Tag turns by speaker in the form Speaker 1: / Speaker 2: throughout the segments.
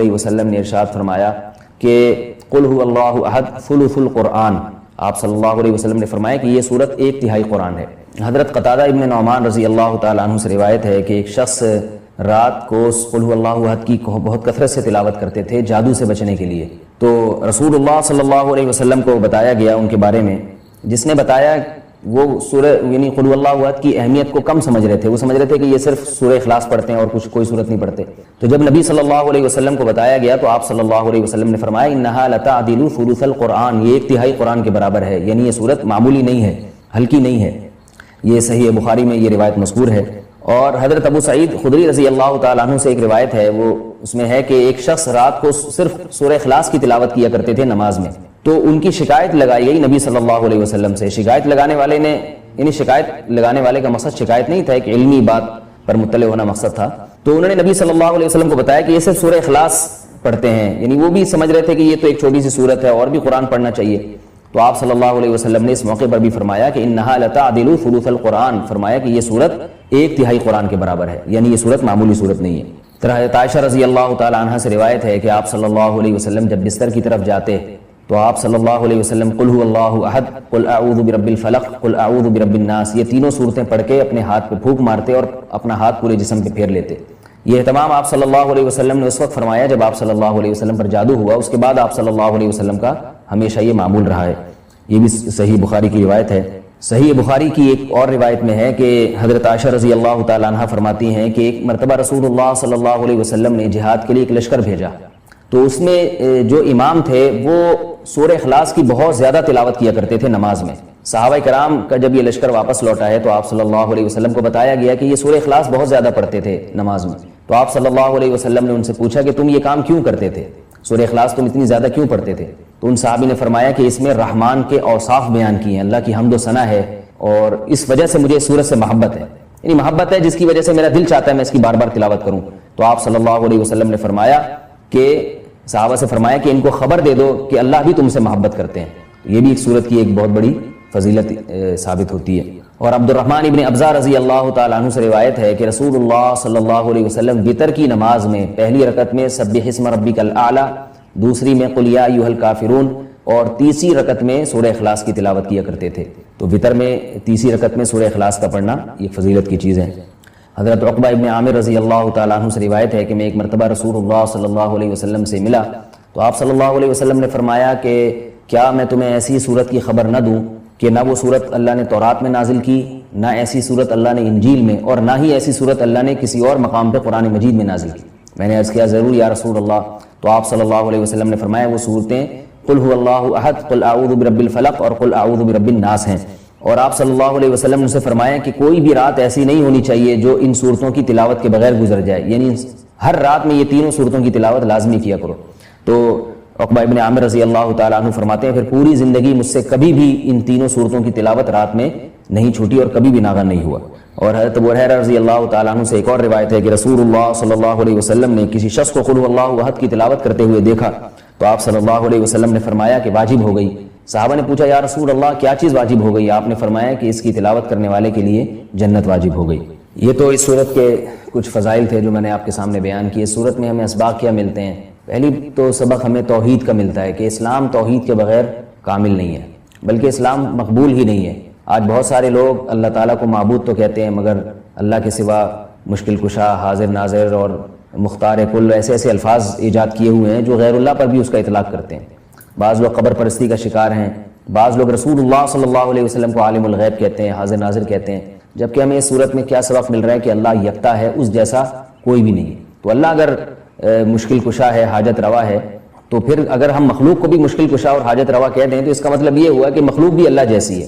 Speaker 1: علیہ وسلم نے ارشاد فرمایا کہ قل هو اللہ احد ثلث القرآن، آپ صلی اللہ علیہ وسلم نے فرمایا کہ یہ سورت 1/3 قرآن ہے۔ حضرت قتادہ ابن نعمان رضی اللہ تعالیٰ عنہ سے روایت ہے کہ ایک شخص رات کو قل هو اللہ احد کی بہت کثرت سے تلاوت کرتے تھے جادو سے بچنے کے لیے، تو رسول اللہ صلی اللہ علیہ وسلم کو بتایا گیا ان کے بارے میں، جس نے بتایا وہ سورہ یعنی قل هو اللہ احد کی اہمیت کو کم سمجھ رہے تھے، وہ سمجھ رہے تھے کہ یہ صرف سورہ اخلاص پڑھتے ہیں اور کوئی صورت نہیں پڑھتے۔ تو جب نبی صلی اللہ علیہ وسلم کو بتایا گیا تو آپ صلی اللہ علیہ وسلم نے فرمایا انہا لتعدل ثلث القرآن، یہ 1/3 قرآن کے برابر ہے، یعنی یہ صورت معمولی نہیں ہے، ہلکی نہیں ہے۔ یہ صحیح بخاری میں یہ روایت مذکور ہے۔ اور حضرت ابو سعید خدری رضی اللہ تعالیٰ عنہ سے ایک روایت ہے، وہ اس میں ہے کہ ایک شخص رات کو صرف سورہ اخلاص کی تلاوت کیا کرتے تھے نماز میں، تو ان کی شکایت لگائی گئی نبی صلی اللہ علیہ وسلم سے۔ شکایت لگانے والے نے یعنی شکایت لگانے والے کا مقصد شکایت نہیں تھا، ایک علمی بات پر مطلع ہونا مقصد تھا، تو انہوں نے نبی صلی اللہ علیہ وسلم کو بتایا کہ یہ صرف سورہ اخلاص پڑھتے ہیں، یعنی وہ بھی سمجھ رہے تھے کہ یہ تو ایک چھوٹی سی سورت ہے اور بھی قرآن پڑھنا چاہیے۔ تو آپ صلی اللہ علیہ وسلم نے اس موقع پر بھی فرمایا کہ انہا لتعدل ثلث القرآن، فرمایا کہ یہ سورت 1/3 قرآن کے برابر ہے، یعنی یہ سورت معمولی سورت نہیں ہے۔ پھر حضرت عائشہ رضی اللہ تعالیٰ عنہا سے روایت ہے کہ آپ صلی اللہ علیہ وسلم جب بستر کی طرف جاتے تو آپ صلی اللہ علیہ وسلم قل هو اللہ احد، قل اعوذ برب الفلق، قل اعوذ برب الناس، یہ تینوں صورتیں پڑھ کے اپنے ہاتھ پہ پھونک مارتے اور اپنا ہاتھ پورے جسم پہ پھیر لیتے۔ یہ اہتمام آپ صلی اللہ علیہ وسلم نے اس وقت فرمایا جب آپ صلی اللہ علیہ وسلم پر جادو ہوا، اس کے بعد آپ صلی اللہ علیہ وسلم کا ہمیشہ یہ معمول رہا ہے۔ یہ بھی صحیح بخاری کی روایت ہے۔ صحیح بخاری کی ایک اور روایت میں ہے کہ حضرت عائشہ رضی اللہ تعالیٰ عنہ فرماتی ہیں کہ ایک مرتبہ رسول اللہ صلی اللہ علیہ وسلم نے جہاد کے لیے ایک لشکر بھیجا، تو اس میں جو امام تھے وہ سورہ اخلاص کی بہت زیادہ تلاوت کیا کرتے تھے نماز میں۔ صحابہ کرام کا جب یہ لشکر واپس لوٹا ہے تو آپ صلی اللہ علیہ وسلم کو بتایا گیا کہ یہ سورہ اخلاص بہت زیادہ پڑھتے تھے نماز میں، تو آپ صلی اللہ علیہ وسلم نے ان سے پوچھا کہ تم یہ کام کیوں کرتے تھے، سورہ اخلاص تم اتنی زیادہ کیوں پڑھتے تھے؟ تو ان صحابی نے فرمایا کہ اس میں رحمان کے اوصاف بیان کیے ہیں، اللہ کی حمد و ثنا ہے، اور اس وجہ سے مجھے اس سورت سے محبت ہے، یعنی محبت ہے جس کی وجہ سے میرا دل چاہتا ہے میں اس کی بار بار تلاوت کروں۔ تو آپ صلی اللہ علیہ وسلم نے فرمایا کہ صحابہ سے فرمایا کہ ان کو خبر دے دو کہ اللہ بھی تم سے محبت کرتے ہیں۔ یہ بھی ایک سورت کی ایک بہت بڑی فضیلت ثابت ہوتی ہے۔ اور عبد الرحمن ابن ابزا رضی اللہ تعالیٰ عنہ سے روایت ہے کہ رسول اللہ صلی اللہ علیہ وسلم وتر کی نماز میں پہلی رکعت میں سبح اسم ربک الاعلی، دوسری میں قل یا ایھا الکافرون، اور تیسری رکعت میں سورہ اخلاص کی تلاوت کیا کرتے تھے۔ تو وتر میں تیسری رکعت میں سورہ اخلاص کا پڑھنا یہ فضیلت کی چیز ہے۔ حضرت عقبہ ابن عامر رضی اللہ تعالیٰ عنہ سے روایت ہے کہ میں ایک مرتبہ رسول اللہ صلی اللہ علیہ وسلم سے ملا تو آپ صلی اللہ علیہ وسلم نے فرمایا کہ کیا میں تمہیں ایسی صورت کی خبر نہ دوں کہ نہ وہ صورت اللہ نے تورات میں نازل کی، نہ ایسی صورت اللہ نے انجیل میں، اور نہ ہی ایسی صورت اللہ نے کسی اور مقام پہ قرآن مجید میں نازل کی؟ میں نے عرض کیا ضرور یا رسول اللہ۔ تو آپ صلی اللہ علیہ وسلم نے فرمایا وہ صورتیں قل هو اللہ احد، قل اعوذ برب الفلق اور قل اعوذ برب الناس ہیں۔ اور آپ صلی اللہ علیہ وسلم نے اسے فرمایا کہ کوئی بھی رات ایسی نہیں ہونی چاہیے جو ان صورتوں کی تلاوت کے بغیر گزر جائے، یعنی ہر رات میں یہ تینوں صورتوں کی تلاوت لازمی کیا کرو۔ تو عقبہ ابن عامر رضی اللہ تعالیٰ عنہ فرماتے ہیں پھر پوری زندگی مجھ سے کبھی بھی ان تینوں صورتوں کی تلاوت رات میں نہیں چھوٹی اور کبھی بھی ناغا نہیں ہوا۔ اور حضرت ابو ہریرہ رضی اللہ تعالیٰ عنہ سے ایک اور روایت ہے کہ رسول اللہ صلی اللہ علیہ وسلم نے کسی شخص کو قل هو اللہ احد کی تلاوت کرتے ہوئے دیکھا تو آپ صلی اللہ علیہ وسلم نے فرمایا کہ واجب ہو گئی۔ صحابہ نے پوچھا یا رسول اللہ کیا چیز واجب ہو گئی؟ آپ نے فرمایا کہ اس کی تلاوت کرنے والے کے لیے جنت واجب ہو گئی۔ یہ تو اس صورت کے کچھ فضائل تھے جو میں نے آپ کے سامنے بیان کیے۔ اس صورت میں ہمیں اسباق کیا ملتے ہیں؟ پہلی تو سبق ہمیں توحید کا ملتا ہے کہ اسلام توحید کے بغیر کامل نہیں ہے، بلکہ اسلام مقبول ہی نہیں ہے۔ آج بہت سارے لوگ اللہ تعالیٰ کو معبود تو کہتے ہیں مگر اللہ کے سوا مشکل کشا، حاضر ناظر اور مختار کل ایسے ایسے الفاظ ایجاد کیے ہوئے ہیں جو غیر اللہ پر بھی اس کا اطلاق کرتے ہیں۔ بعض لوگ قبر پرستی کا شکار ہیں، بعض لوگ رسول اللہ صلی اللہ علیہ وسلم کو عالم الغیب کہتے ہیں، حاضر ناظر کہتے ہیں، جبکہ ہمیں اس صورت میں کیا سبق مل رہا ہے کہ اللہ یکتا ہے، اس جیسا کوئی بھی نہیں ہے۔ تو اللہ اگر مشکل کشا ہے، حاجت روا ہے، تو پھر اگر ہم مخلوق کو بھی مشکل کشا اور حاجت روا کہہ دیں تو اس کا مطلب یہ ہوا کہ مخلوق بھی اللہ جیسی ہے۔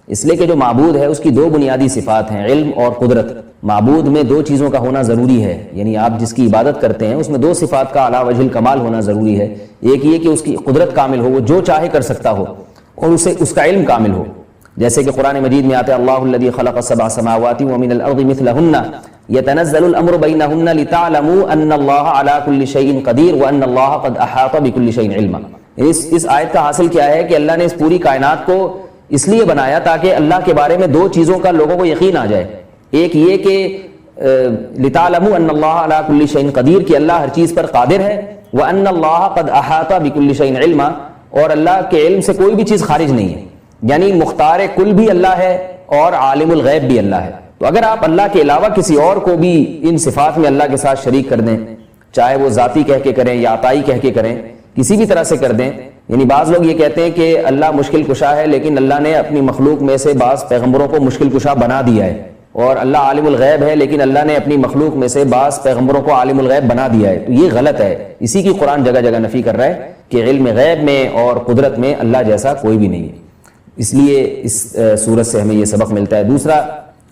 Speaker 1: اس لیے کہ جو معبود ہے اس کی دو بنیادی صفات ہیں، علم اور قدرت۔ معبود میں دو چیزوں کا ہونا ضروری ہے، یعنی آپ جس کی عبادت کرتے ہیں اس میں دو صفات کا اعلیٰ وجہ الکمال ہونا ضروری ہے۔ ایک یہ کہ اس کی قدرت کامل ہو، وہ جو چاہے کر سکتا ہو، اور اسے اس کا علم کامل ہو، جیسے کہ قرآن مجید میں آتا ہے اللہ الذی خلق سبع سماوات ومن الارض مثلہن یتنزل الامر بینہن لتعلموا ان اللہ علی کل شیء قدیر وان اللہ قد احاط بکل شیء علما۔ اس آیت کا حاصل کیا ہے کہ اللہ نے اس پوری کائنات کو اس لیے بنایا تاکہ اللہ کے بارے میں دو چیزوں کا لوگوں کو یقین آ جائے۔ ایک یہ کہ لِتَعْلَمُوا أَنَّ اللَّهَ عَلَىٰ كُلِّ شَيْءٍ قدیر کہ اللہ ہر چیز پر قادر ہے، وَأَنَّ اللَّهَ قَدْ أَحَاطَ بِكُلِّ شَيْءٍ عِلْمًا اور اللہ کے علم سے کوئی بھی چیز خارج نہیں ہے، یعنی مختار کل بھی اللہ ہے اور عالم الغیب بھی اللہ ہے۔ تو اگر آپ اللہ کے علاوہ کسی اور کو بھی ان صفات میں اللہ کے ساتھ شریک کر دیں، چاہے وہ ذاتی کہہ کے کریں یا عطائی کہہ کے کریں، کسی بھی طرح سے کر دیں، یعنی بعض لوگ یہ کہتے ہیں کہ اللہ مشکل کشا ہے لیکن اللہ نے اپنی مخلوق میں سے بعض پیغمبروں کو مشکل کشا بنا دیا ہے، اور اللہ عالم الغیب ہے لیکن اللہ نے اپنی مخلوق میں سے بعض پیغمبروں کو عالم الغیب بنا دیا ہے، تو یہ غلط ہے۔ اسی کی قرآن جگہ جگہ نفی کر رہا ہے کہ علم غیب میں اور قدرت میں اللہ جیسا کوئی بھی نہیں ہے۔ اس لیے اس سورت سے ہمیں یہ سبق ملتا ہے۔ دوسرا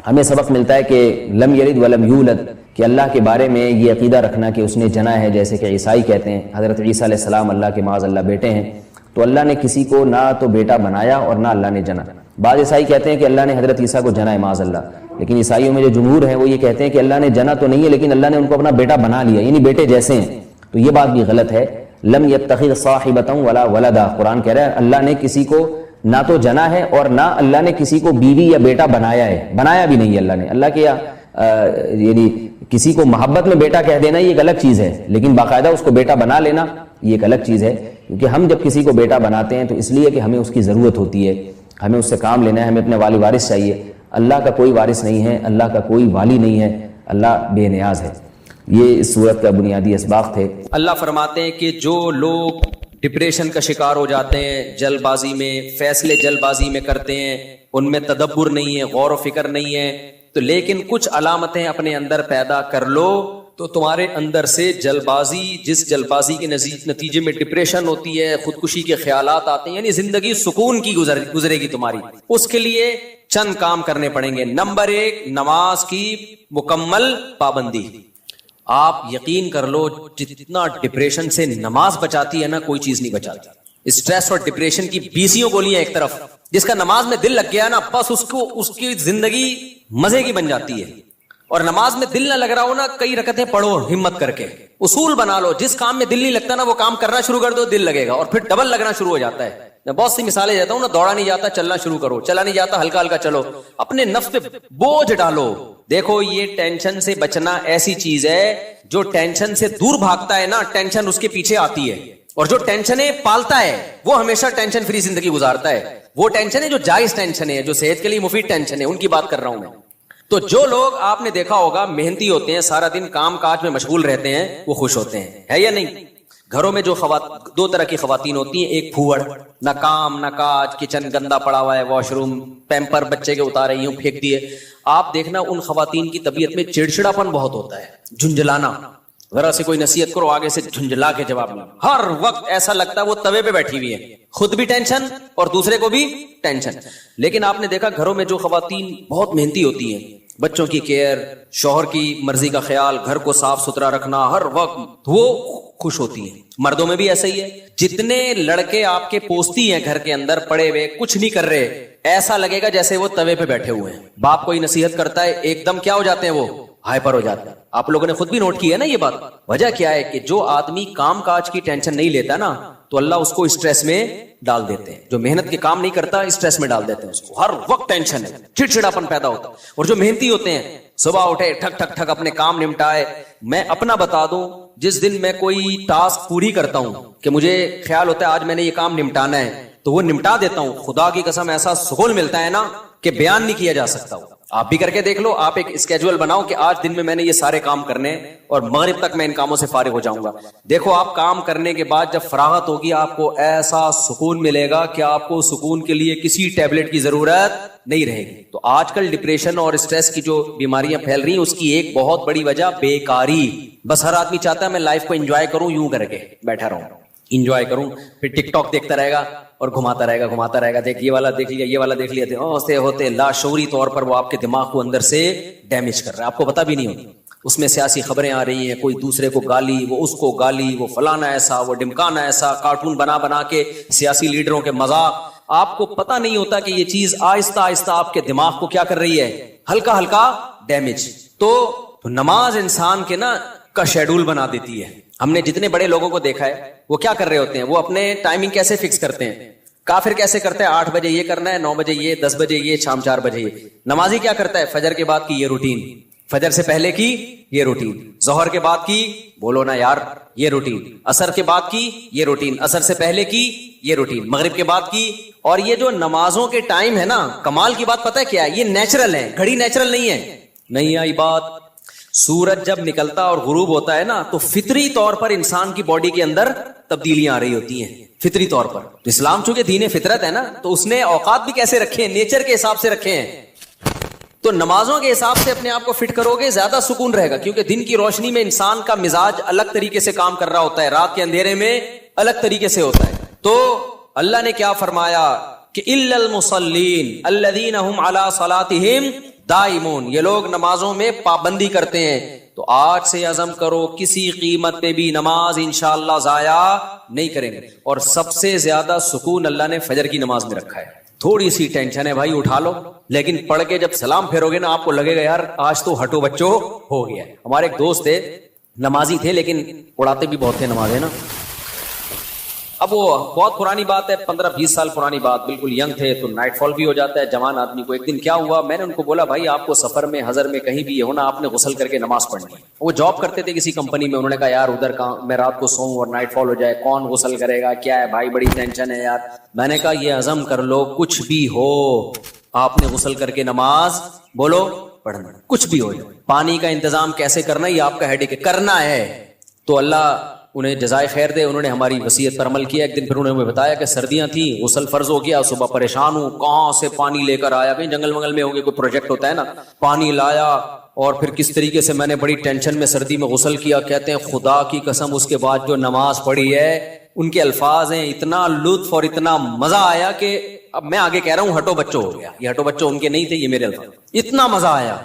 Speaker 1: ہمیں سبق ملتا ہے کہ لم یلد ولم یولد، کہ اللہ کے بارے میں یہ عقیدہ رکھنا کہ اس نے جنا ہے، جیسے کہ عیسائی کہتے ہیں حضرت عیسیٰ علیہ السلام اللہ کے معاذ اللہ بیٹے ہیں، تو اللہ نے کسی کو نہ تو بیٹا بنایا اور نہ اللہ نے جنا۔ بعض عیسائی کہتے ہیں کہ اللہ نے حضرت عیسیٰ کو جنا ہے معاذ اللہ، لیکن عیسائیوں میں جو جمہور ہیں وہ یہ کہتے ہیں کہ اللہ نے جنا تو نہیں ہے لیکن اللہ نے ان کو اپنا بیٹا بنا لیا، یعنی بیٹے جیسے ہیں، تو یہ بات بھی غلط ہے۔ لم یتخذ صاحبۃ ولا ولدا، قرآن کہہ رہا ہے اللہ نے کسی کو نہ تو جنا ہے اور نہ اللہ نے کسی کو بیوی یا بیٹا بنایا ہے، بنایا بھی نہیں ہے اللہ نے۔ اللہ کے یعنی کسی کو محبت میں بیٹا کہہ دینا یہ ایک الگ چیز ہے، لیکن باقاعدہ اس کو بیٹا بنا لینا یہ ایک الگ چیز ہے، کیونکہ ہم جب کسی کو بیٹا بناتے ہیں تو اس لیے کہ ہمیں اس کی ضرورت ہوتی ہے، ہمیں اس سے کام لینا ہے، ہمیں اپنے والی وارث چاہیے۔ اللہ کا کوئی وارث نہیں ہے، اللہ کا کوئی والی نہیں ہے، اللہ بے نیاز ہے۔ یہ اس صورت کا بنیادی اسباق تھے۔
Speaker 2: اللہ فرماتے ہیں کہ جو لوگ ڈپریشن کا شکار ہو جاتے ہیں، جلد بازی میں فیصلے جلد بازی میں کرتے ہیں، ان میں تدبر نہیں ہے، غور و فکر نہیں ہے، تو لیکن کچھ علامتیں اپنے اندر پیدا کر لو تو تمہارے اندر سے جلد بازی، جس جلد بازی کے نتیجے میں ڈپریشن ہوتی ہے، خودکشی کے خیالات آتے ہیں، یعنی زندگی سکون کی گزرے گی تمہاری، اس کے لیے چند کام کرنے پڑیں گے۔ نمبر 1، نماز کی مکمل پابندی۔ آپ یقین کر لو جتنا ڈپریشن سے نماز بچاتی ہے نا، کوئی چیز نہیں بچاتی۔ اسٹریس اور ڈپریشن کی 20 گولیاں ایک طرف، جس کا نماز میں دل لگ گیا نا، بس اس کی زندگی مزے کی بن جاتی ہے۔ اور نماز میں دل نہ لگ رہا ہو نا، کئی رکعتیں پڑھو ہمت کر کے، اصول بنا لو، جس کام میں دل نہیں لگتا نا وہ کام کرنا شروع کر دو، دل لگے گا، اور پھر ڈبل لگنا شروع ہو جاتا ہے۔ میں بہت سی مثالیں دیتا ہوں نا، دوڑا نہیں جاتا چلنا شروع کرو، چلا نہیں جاتا ہلکا ہلکا چلو، اپنے نفس پہ بوجھ ڈالو۔ دیکھو یہ ٹینشن سے بچنا ایسی چیز ہے، جو ٹینشن سے دور بھاگتا ہے نا، ٹینشن اس کے پیچھے آتی ہے، اور جو ٹینشنیں پالتا ہے وہ ہمیشہ ٹینشن فری زندگی گزارتا ہے۔ وہ ٹینشن ہے جو جائز ٹینشن ہے، جو صحت کے لیے مفید ٹینشن ہے، ان کی بات کر رہا ہوں میں۔ تو جو لوگ آپ نے دیکھا ہوگا محنتی ہوتے ہیں، سارا دن کام کاج میں مشغول رہتے ہیں، وہ خوش ہوتے ہیں، ہے یا نہیں؟ گھروں میں جو دو طرح کی خواتین ہوتی ہیں، ایک پھوڑ، نہ کام نہ کاج، کچن گندا پڑا ہوا ہے، واش روم پیمپر بچے کے اتارے یوں پھینک دیے۔ آپ دیکھنا ان خواتین کی طبیعت میں چڑچڑاپن بہت ہوتا ہے، جھنجھلانا، ذرا سے کوئی نصیحت کرو آگے سے جھنجھلا کے جواب میں، ہر وقت ایسا لگتا ہے وہ توے پہ بیٹھی ہوئی ہے، خود بھی ٹینشن اور دوسرے کو بھی ٹینشن۔ لیکن آپ نے دیکھا گھروں میں جو خواتین بہت محنتی ہوتی ہیں، بچوں کی کیئر، شوہر کی مرضی کا خیال، گھر کو صاف ستھرا رکھنا، ہر وقت وہ خوش ہوتی ہیں۔ مردوں میں بھی ایسا ہی ہے، جتنے لڑکے آپ کے پوستی ہیں گھر کے اندر پڑے ہوئے کچھ نہیں کر رہے، ایسا لگے گا جیسے وہ توے پہ بیٹھے ہوئے ہیں۔ باپ کوئی نصیحت کرتا ہے ایک دم کیا ہو جاتے ہیں، وہ ہائپر ہو جاتا ہے۔ آپ لوگوں نے خود بھی نوٹ کیا ہے نا یہ بات۔ وجہ کیا ہے کہ جو آدمی کام کاج کی ٹینشن نہیں لیتا نا، تو اللہ اس کو اسٹریس میں ڈال دیتے ہیں۔ جو محنت کے کام نہیں کرتا اسٹریس میں ڈال دیتے ہیں، اس کو ہر وقت ٹینشن ہے، چڑچڑاپن پیدا ہوتا ہے۔ اور جو محنتی ہوتے ہیں صبح اٹھے ٹھک ٹھک ٹھک اپنے کام نمٹائے۔ میں اپنا بتا دوں، جس دن میں کوئی ٹاسک پوری کرتا ہوں کہ مجھے خیال ہوتا ہے آج میں نے یہ کام نمٹانا ہے، تو وہ نمٹا دیتا ہوں، خدا کی قسم ایسا سکون ملتا ہے نا کہ بیان نہیں کیا جا سکتا۔ آپ بھی کر کے دیکھ لو، آپ ایک اسکیجول بناؤ کہ آج دن میں نے یہ سارے کام کرنے اور مغرب تک میں ان کاموں سے فارغ ہو جاؤں گا۔ دیکھو آپ کام کرنے کے بعد جب فراغت ہوگی آپ کو ایسا سکون ملے گا کہ آپ کو سکون کے لیے کسی ٹیبلٹ کی ضرورت نہیں رہے گی۔ تو آج کل ڈپریشن اور اسٹریس کی جو بیماریاں پھیل رہی ہیں، اس کی ایک بہت بڑی وجہ بیکاری۔ بس ہر آدمی چاہتا ہے میں لائف کو انجوائے کروں، یوں کر کے بیٹھا رہوں، انجوائے کروں، پھر ٹک ٹاک دیکھتا رہے گا اور گھماتا رہے گا، دیکھ یہ والا دیکھ لیا، یہ والا دیکھ لیا، ہوتے لاشعوری طور پر وہ آپ کے دماغ کو اندر سے ڈیمیج کر رہا ہے، آپ کو پتہ بھی نہیں ہوتا۔ اس میں سیاسی خبریں آ رہی ہیں، کوئی دوسرے کو گالی، وہ اس کو گالی، وہ فلانا ایسا، وہ ڈمکانا ایسا، کارٹون بنا کے سیاسی لیڈروں کے مذاق۔ آپ کو پتہ نہیں ہوتا کہ یہ چیز آہستہ آہستہ آپ کے دماغ کو کیا کر رہی ہے، ہلکا ہلکا ڈیمیج۔ تو نماز انسان کے نا کا شیڈول بنا دیتی ہے۔ ہم نے جتنے بڑے لوگوں کو دیکھا ہے وہ کیا کر رہے ہوتے ہیں، وہ اپنے ٹائمنگ کیسے فکس کرتے ہیں۔ کافر کیسے کرتے ہیں، 8 بجے یہ کرنا ہے، 9 بجے یہ، 10 بجے یہ، شام 4 بجے یہ۔ نمازی کیا کرتا ہے، فجر کے بعد کی یہ روٹین، فجر سے پہلے کی یہ روٹین، ظہر کے بعد کی بولو نا یار یہ روٹین، عصر کے بعد کی یہ روٹین، عصر سے پہلے کی یہ روٹین، مغرب کے بعد کی. اور یہ جو نمازوں کے ٹائم ہے نا، کمال کی بات پتہ ہے کیا ہے؟ یہ نیچرل ہے، گھڑی نیچرل نہیں ہے. نہیں آئی بات. سورج جب نکلتا اور غروب ہوتا ہے نا تو فطری طور پر انسان کی باڈی کے اندر تبدیلیاں آ رہی ہوتی ہیں فطری طور پر. اسلام چونکہ دین فطرت ہے نا تو اس نے اوقات بھی کیسے رکھے ہیں؟ نیچر کے حساب سے رکھے ہیں. تو نمازوں کے حساب سے اپنے آپ کو فٹ کرو گے زیادہ سکون رہے گا، کیونکہ دن کی روشنی میں انسان کا مزاج الگ طریقے سے کام کر رہا ہوتا ہے، رات کے اندھیرے میں الگ طریقے سے ہوتا ہے. تو اللہ نے کیا فرمایا کہ الا المصلین الذین هم علی صلاتہم دائمون، یہ لوگ نمازوں میں پابندی کرتے ہیں. تو آج سے عزم کرو کسی قیمت پہ بھی نماز انشاءاللہ ضائع نہیں کریں گے. اور سب سے زیادہ سکون اللہ نے فجر کی نماز میں رکھا ہے. تھوڑی سی ٹینشن ہے بھائی اٹھا لو، لیکن پڑھ کے جب سلام پھیرو گے نا آپ کو لگے گا یار آج تو ہٹو بچو ہو گیا. ہمارے ایک دوست تھے، نمازی تھے لیکن اڑاتے بھی بہت تھے نمازیں نا. اب وہ بہت پرانی بات ہے، 15-20 سال پرانی بات، بالکل ینگ تھے تو نائٹ فال بھی ہو جاتا ہے جوان آدمی کو. ایک دن کیا ہوا، میں نے ان کو بولا بھائی آپ کو سفر میں حضر میں کہیں بھی یہ ہونا آپ نے غسل کر کے نماز پڑھنی ہے. وہ جاب کرتے تھے کسی کمپنی میں، انہوں نے کہا یار ادھر کہاں میں رات کو سوؤں اور نائٹ فال ہو جائے، کون غسل کرے گا، کیا ہے بھائی بڑی ٹینشن ہے یار. میں نے کہا یہ عزم کر لو کچھ بھی ہو آپ نے غسل کر کے نماز بولو پڑھنا، کچھ بھی ہو جائے. پانی کا انتظام کیسے کرنا یہ آپ کا ہیڈک ہے، کرنا ہے. تو اللہ انہیں جزائے خیر دے، انہوں نے ہماری وصیت پر عمل کیا. ایک دن پھر انہوں نے ہمیں بتایا کہ سردیاں تھیں، غسل فرض ہو گیا، صبح پریشان ہوں کہاں سے پانی لے کر آیا، کہیں جنگل منگل میں ہو گئے، کوئی پروجیکٹ ہوتا ہے نا، پانی لایا اور پھر کس طریقے سے میں نے بڑی ٹینشن میں سردی میں غسل کیا. کہتے ہیں خدا کی قسم اس کے بعد جو نماز پڑھی ہے، ان کے الفاظ ہیں اتنا لطف اور اتنا مزہ آیا کہ اب میں آگے کہہ رہا ہوں ہٹو بچو ہو گیا. یہ ہٹو بچو ان کے نہیں تھے، یہ میرے الفاظ. اتنا مزہ آیا.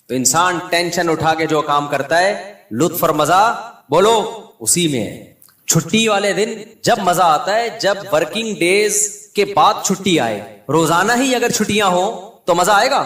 Speaker 2: تو انسان ٹینشن اٹھا کے جو کام کرتا ہے لطف اور مزہ بولو اسی میں ہے. چھٹی والے دن جب مزہ آتا ہے جب ورکنگ ڈیز کے بعد چھٹی آئے. روزانہ ہی اگر چھٹیاں ہوں تو مزہ آئے گا.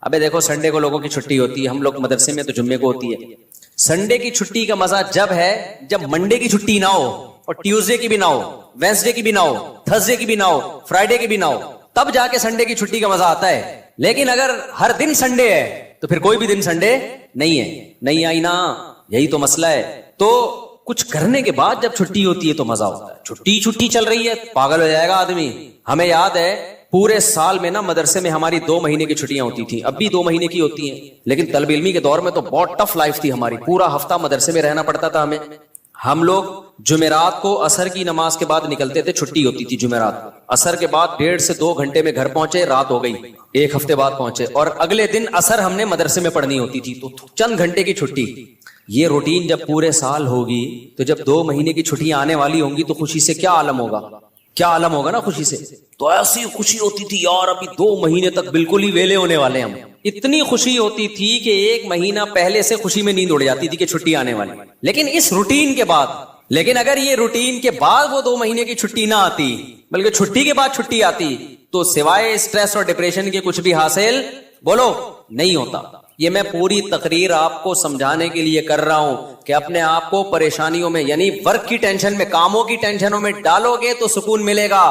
Speaker 2: ابے دیکھو سنڈے کو لوگوں کی چھٹی ہوتی ہے، ہم لوگ مدرسے میں تو جمعے کو ہوتی ہے. سنڈے کی چھٹی کا مزہ جب ہے جب منڈے کی چھٹی نہ ہو اور ٹیوزڈے کی بھی نہ ہو، وینسڈے کی بھی نہ ہو، تھرسڈے کی بھی نہ ہو، فرائیڈے کی بھی نہ ہو، تب جا کے سنڈے کی چھٹی کا مزہ آتا ہے. لیکن اگر ہر دن سنڈے ہے تو پھر کوئی بھی دن سنڈے نہیں ہے. نہیں آئی نا، یہی تو مسئلہ ہے. تو کچھ کرنے کے بعد جب چھٹی ہوتی ہے تو مزہ ہوتا ہے. چھٹی چل رہی ہے پاگل ہو جائے گا آدمی. ہمیں یاد ہے پورے سال میں نا مدرسے میں ہماری 2 مہینے کی چھٹیاں ہوتی تھیں، اب بھی 2 مہینے کی ہوتی ہیں. لیکن طالب علمی کے دور میں تو بہت ٹف لائف تھی ہماری، پورا ہفتہ مدرسے میں رہنا پڑتا تھا ہمیں. ہم لوگ جمعرات کو عصر کی نماز کے بعد نکلتے تھے، چھٹی ہوتی تھی جمعرات کو. عصر کے بعد 1.5 سے 2 گھنٹے میں گھر پہنچے، رات ہو گئی، 1 ہفتے بعد پہنچے، اور اگلے دن عصر ہم نے مدرسے میں پڑھنی ہوتی تھی. تو چند گھنٹے کی چھٹی. یہ روٹین جب پورے سال ہوگی تو جب 2 مہینے کی چھٹیاں آنے والی ہوں گی تو خوشی سے کیا عالم ہوگا، کیا عالم ہوگا نا خوشی سے. تو ایسی خوشی ہوتی تھی یار ابھی 2 مہینے تک بالکل ہی ویلے ہونے والے ہم. اتنی خوشی ہوتی تھی کہ 1 مہینہ پہلے سے خوشی میں نیند اڑ جاتی تھی کہ چھٹی آنے والی. لیکن اس روٹین کے بعد، لیکن اگر یہ روٹین کے بعد وہ 2 مہینے کی چھٹی نہ آتی بلکہ چھٹی کے بعد چھٹی آتی تو سوائے اسٹریس اور ڈپریشن کے کچھ بھی حاصل بولو نہیں ہوتا. یہ میں پوری تقریر آپ کو سمجھانے کے لیے کر رہا ہوں کہ اپنے آپ کو پریشانیوں میں یعنی ورک کی ٹینشن میں، کاموں کی ٹینشنوں میں ڈالو گے تو سکون ملے گا.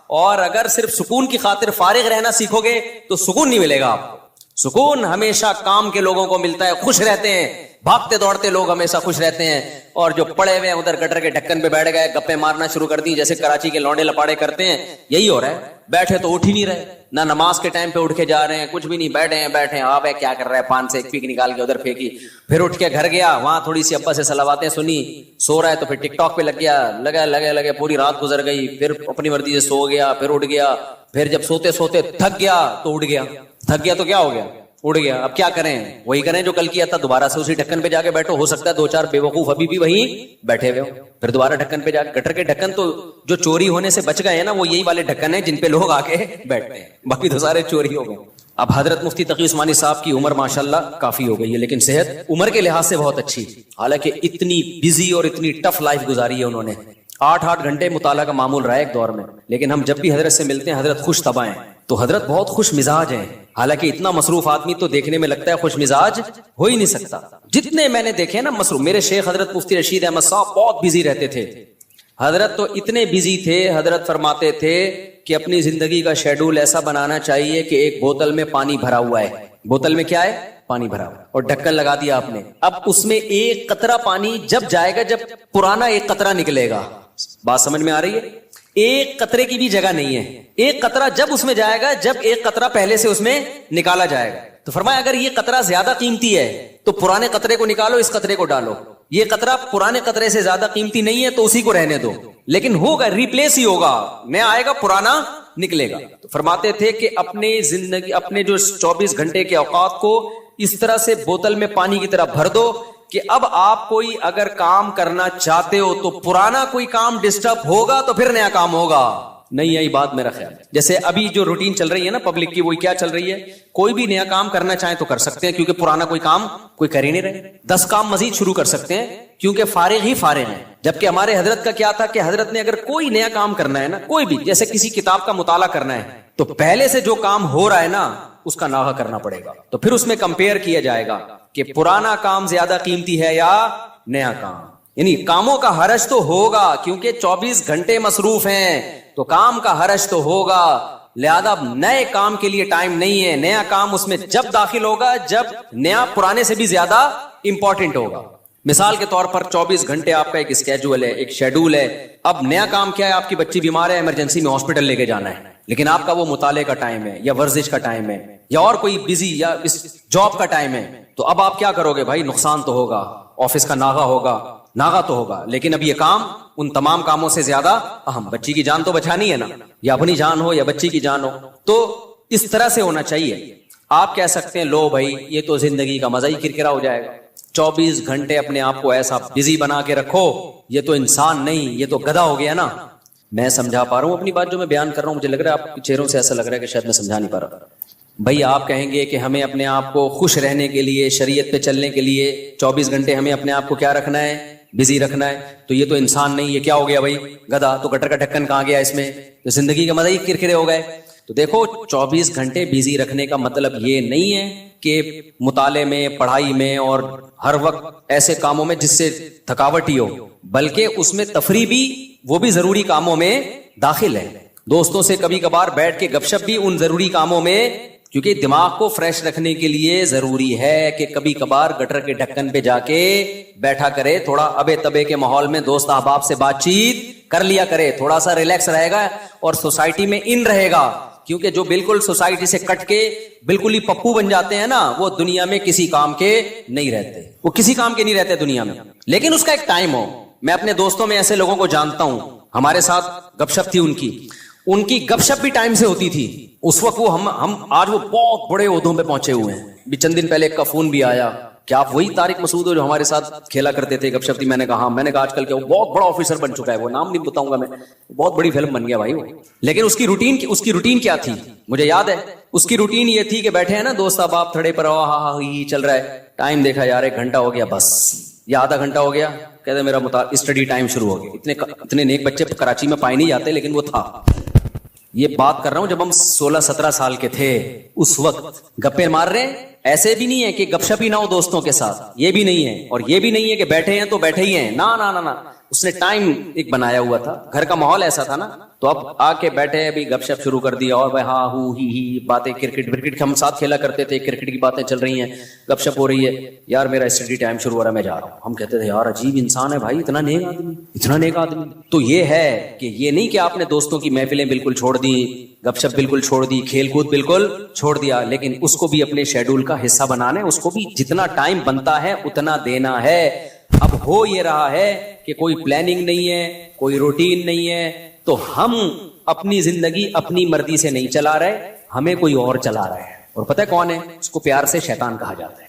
Speaker 2: اور اگر صرف سکون کی خاطر فارغ رہنا سیکھو گے تو سکون نہیں ملے گا آپ کو. سکون ہمیشہ کام کے لوگوں کو ملتا ہے، خوش رہتے ہیں، بھاگتے دوڑتے لوگ ہمیشہ خوش رہتے ہیں. اور جو پڑے ہوئے ہیں ادھر گٹر کے ڈھکن پہ بیٹھ گئے، گپے مارنا شروع کر دی جیسے کراچی کے لونڈے لپاڑے کرتے ہیں، یہی ہو رہا ہے. بیٹھے تو اٹھ ہی نہیں رہے، نہ نماز کے ٹائم پہ اٹھ کے جا رہے ہیں، کچھ بھی نہیں، بیٹھے ہیں. آپ کیا کر رہا ہے، پان سے ایک پیک نکال کے ادھر پھینکی، پھر اٹھ کے گھر گیا، وہاں تھوڑی سی ابا سے صلواتیں سنی، سو رہا ہے تو پھر ٹک ٹاک پہ لگ گیا، لگے پوری رات گزر گئی، پھر اپنی مرضی سے سو گیا، پھر اٹھ گیا، پھر جب سوتے سوتے تھک گیا تو اٹھ گیا، تھک گیا تو کیا ہو گیا، اڑ گیا. اب کیا کریں، وہی کریں جو کل کیا تھا، دوبارہ سے اسی ڈھکن پہ جا کے بیٹھو. ہو سکتا ہے 2-4 بے وقوف ابھی بھی وہیں بیٹھے ہوئے ہو، پھر دوبارہ ڈھکن پہ جا کے. گٹر کے ڈھکن تو جو چوری ہونے سے بچ گئے ہیں نا وہ یہی والے ڈھکن ہیں جن پہ لوگ آ کے بیٹھتے ہیں، باقی تو سارے چوری ہو گئے. اب حضرت مفتی تقی عثمانی صاحب کی عمر ماشاءاللہ کافی ہو گئی ہے، لیکن صحت عمر کے لحاظ سے بہت اچھی، حالانکہ اتنی بزی اور اتنی ٹف لائف گزاری ہے انہوں نے. 8 گھنٹے مطالعہ کا معمول رہا ہے ایک دور میں. لیکن ہم جب بھی حضرت سے ملتے ہیں حضرت خوش طبع ہیں، تو حضرت بہت خوش مزاج ہیں. حالانکہ اتنا مصروف آدمی تو دیکھنے میں لگتا ہے خوش مزاج ہو ہی نہیں سکتا. جتنے میں نے دیکھے نا مصروف، میرے شیخ حضرت مفتی رشید احمد صاحب بہت بزی رہتے تھے. حضرت تو اتنے بزی تھے، حضرت فرماتے تھے کہ اپنی زندگی کا شیڈول ایسا بنانا چاہیے کہ ایک بوتل میں پانی بھرا ہوا ہے. بوتل میں کیا ہے؟ پانی بھرا اور ڈھکن لگا دیا آپ نے. اب اس میں ایک قطرہ پانی جب جائے گا جب پرانا ایک قطرہ نکلے گا. بات سمجھ میں آ رہی ہے؟ ایک قطرے کی بھی جگہ نہیں ہے. ایک قطرہ جب اس میں جائے گا جب ایک قطرہ پہلے سے اس میں نکالا جائے گا. تو فرمایا اگر یہ قطرہ زیادہ قیمتی ہے تو پرانے قطرے کو نکالو, اس قطرے کو ڈالو. یہ قطرہ پرانے قطرے سے زیادہ قیمتی نہیں ہے تو اسی کو رہنے دو, لیکن ہوگا ریپلیس ہی ہوگا, نیا آئے گا پرانا نکلے گا. تو فرماتے تھے کہ اپنے زندگی, اپنے جو 24 گھنٹے کے اوقات کو اس طرح سے بوتل میں پانی کی طرح بھر دو کہ اب آپ کوئی اگر کام کرنا چاہتے ہو تو پرانا کوئی کام ڈسٹرب ہوگا تو پھر نیا کام ہوگا. نہیں یہی بات میرا خیال ہے. جیسے ابھی جو روٹین چل رہی ہے نا پبلک کی, وہی کیا چل رہی ہے, کوئی بھی نیا کام کرنا چاہیں تو کر سکتے ہیں کیونکہ پرانا کوئی کام کوئی کر ہی نہیں رہے. 10 کام مزید شروع کر سکتے ہیں کیونکہ فارغ ہی فارغ ہیں. جبکہ ہمارے حضرت کا کیا تھا کہ حضرت نے اگر کوئی نیا کام کرنا ہے نا, کوئی بھی, جیسے کسی کتاب کا مطالعہ کرنا ہے تو پہلے سے جو کام ہو رہا ہے نا اس کا ناغہ کرنا پڑے گا. تو پھر اس میں کمپیئر کیا جائے گا کہ پرانا کام زیادہ قیمتی ہے یا نیا کام. یعنی کاموں کا حرج تو ہوگا کیونکہ 24 گھنٹے مصروف ہیں تو کام کا حرج تو ہوگا, لہذا نئے کام کے لیے ٹائم نہیں ہے. نیا کام اس میں جب داخل ہوگا جب نیا پرانے سے بھی زیادہ امپورٹنٹ ہوگا. مثال کے طور پر 24 گھنٹے آپ کا ایک اسکیجول ہے, ایک شیڈول ہے. اب نیا کام کیا ہے, آپ کی بچی بیمار ہے, ایمرجنسی میں ہاسپٹل لے کے جانا ہے, لیکن آپ کا وہ مطالعے کا ٹائم ہے یا ورزش کا ٹائم ہے یا اور کوئی بزی یا جاب کا ٹائم ہے. تو اب آپ کیا کرو گے بھائی, نقصان تو ہوگا, آفس کا ناغہ تو ہوگا, لیکن اب یہ کام ان تمام کاموں سے زیادہ اہم. بچی کی جان تو بچانی ہے نا, یا اپنی جان ہو یا بچی کی جان ہو, تو اس طرح سے ہونا چاہیے. آپ کہہ سکتے ہیں لو بھائی یہ تو زندگی کا مزہ ہی کرکرا ہو جائے گا, 24 گھنٹے اپنے آپ کو ایسا بزی بنا کے رکھو, یہ تو انسان نہیں, یہ تو گدھا ہو گیا نا. میں سمجھا پا رہا ہوں اپنی بات جو میں بیان کر رہا ہوں, مجھے لگ رہا ہے آپ کے چہروں سے ایسا لگ رہا ہے کہ شاید میں سمجھا نہیں پا رہا. بھائی آپ کہیں گے کہ ہمیں اپنے آپ کو خوش رہنے کے لیے, شریعت پہ چلنے کے لیے 24 گھنٹے ہمیں اپنے آپ کو کیا رکھنا ہے, بزی رکھنا ہے. تو یہ تو انسان نہیں, یہ کیا ہو گیا بھائی, گدھا. تو گٹر کا ڈھکن کہاں گیا اس میں, تو زندگی کے مزے ہی کرکرے ہو گئے. تو دیکھو 24 گھنٹے بزی رکھنے کا مطلب یہ نہیں ہے کہ مطالعے میں, پڑھائی میں اور ہر وقت ایسے کاموں میں جس سے تھکاوٹ ہی ہو, بلکہ اس میں تفریح بھی, وہ بھی ضروری کاموں میں داخل ہے. دوستوں سے کبھی کبھار بیٹھ کے گپ شپ بھی ان ضروری کاموں میں, کیونکہ دماغ کو فریش رکھنے کے لیے ضروری ہے کہ کبھی کبھار گٹر کے ڈھکن پہ جا کے بیٹھا کرے, تھوڑا ابے تبے کے ماحول میں دوست احباب سے بات چیت کر لیا کرے, تھوڑا سا ریلیکس رہے گا اور سوسائٹی میں ان رہے گا. کیونکہ جو بالکل سوسائٹی سے کٹ کے بالکل ہی پپو بن جاتے ہیں نا, وہ دنیا میں کسی کام کے نہیں رہتے, وہ کسی کام کے نہیں رہتے دنیا میں. لیکن اس کا ایک ٹائم ہو. میں اپنے دوستوں میں ایسے لوگوں کو جانتا ہوں, ہمارے ساتھ گپ شپ تھی ان کی گپ شپ بھی ٹائم سے ہوتی تھی. اس وقت وہ ہم آج وہ بہت بڑے عہدوں پہ پہنچے ہوئے ہیں. بھی چند دن پہلے ایک کا فون بھی آیا کہ آپ وہی طارق مسعود ہو جو ہمارے ساتھ کھیلا کرتے تھے, گپ شپ تھی. میں نے کہا ہاں. میں نے کہا آج کل کیا وہ بہت بڑا آفیسر بن چکا ہے, وہ نام نہیں بتاؤں گا میں, بہت بڑی فلم بن گیا بھائی وہ. لیکن اس کی روٹین کیا تھی مجھے یاد ہے. اس کی روٹین یہ تھی کہ بیٹھے ہیں نا دوست احباب تھڑے پر, ہاں چل رہا ہے, ٹائم دیکھا یار 1 گھنٹہ ہو گیا بس, یا آدھا گھنٹہ ہو گیا, کہتے میرا اسٹڈی ٹائم شروع ہو گیا. اتنے نیک بچے کراچی میں پائے نہیں جاتے, لیکن وہ تھا. یہ بات کر رہا ہوں جب ہم 16-17 سال کے تھے, اس وقت گپے مار رہے ہیں. ایسے بھی نہیں ہے کہ گپ شپ ہی نہ ہو دوستوں کے ساتھ, یہ بھی نہیں ہے. اور یہ بھی نہیں ہے کہ بیٹھے ہیں تو بیٹھے ہی ہیں, نا. اس نے ٹائم ایک بنایا ہوا تھا, گھر کا ماحول ایسا تھا نا. تو اب آ کے بیٹھے, ابھی گپ شپ شروع کر دیا, اور بھائی ہاں ہی باتیں, کرکٹ ہم ساتھ کھیلا کرتے تھے, کرکٹ کی باتیں چل رہی ہیں, گپ شپ ہو رہی ہے. یار میرا اسٹڈی ٹائم شروع ہو رہا ہے, میں جا رہا ہوں. ہم کہتے تھے یار عجیب انسان ہے بھائی, اتنا نیک آدمی. تو یہ ہے کہ یہ نہیں کہ آپ نے دوستوں کی محفلیں بالکل چھوڑ دی, گپ شپ بالکل چھوڑ دی, کھیل کود بالکل چھوڑ دیا, لیکن اس کو بھی اپنے شیڈول کا حصہ بنانا ہے. اس کو بھی جتنا ٹائم بنتا ہے اتنا دینا ہے. اب ہو یہ رہا ہے کہ کوئی پلاننگ نہیں ہے, کوئی روٹین نہیں ہے, تو ہم اپنی زندگی اپنی مرضی سے نہیں چلا رہے, ہمیں کوئی اور چلا رہا ہے. اور پتہ ہے کون ہے, اس کو پیار سے شیطان کہا جاتا ہے.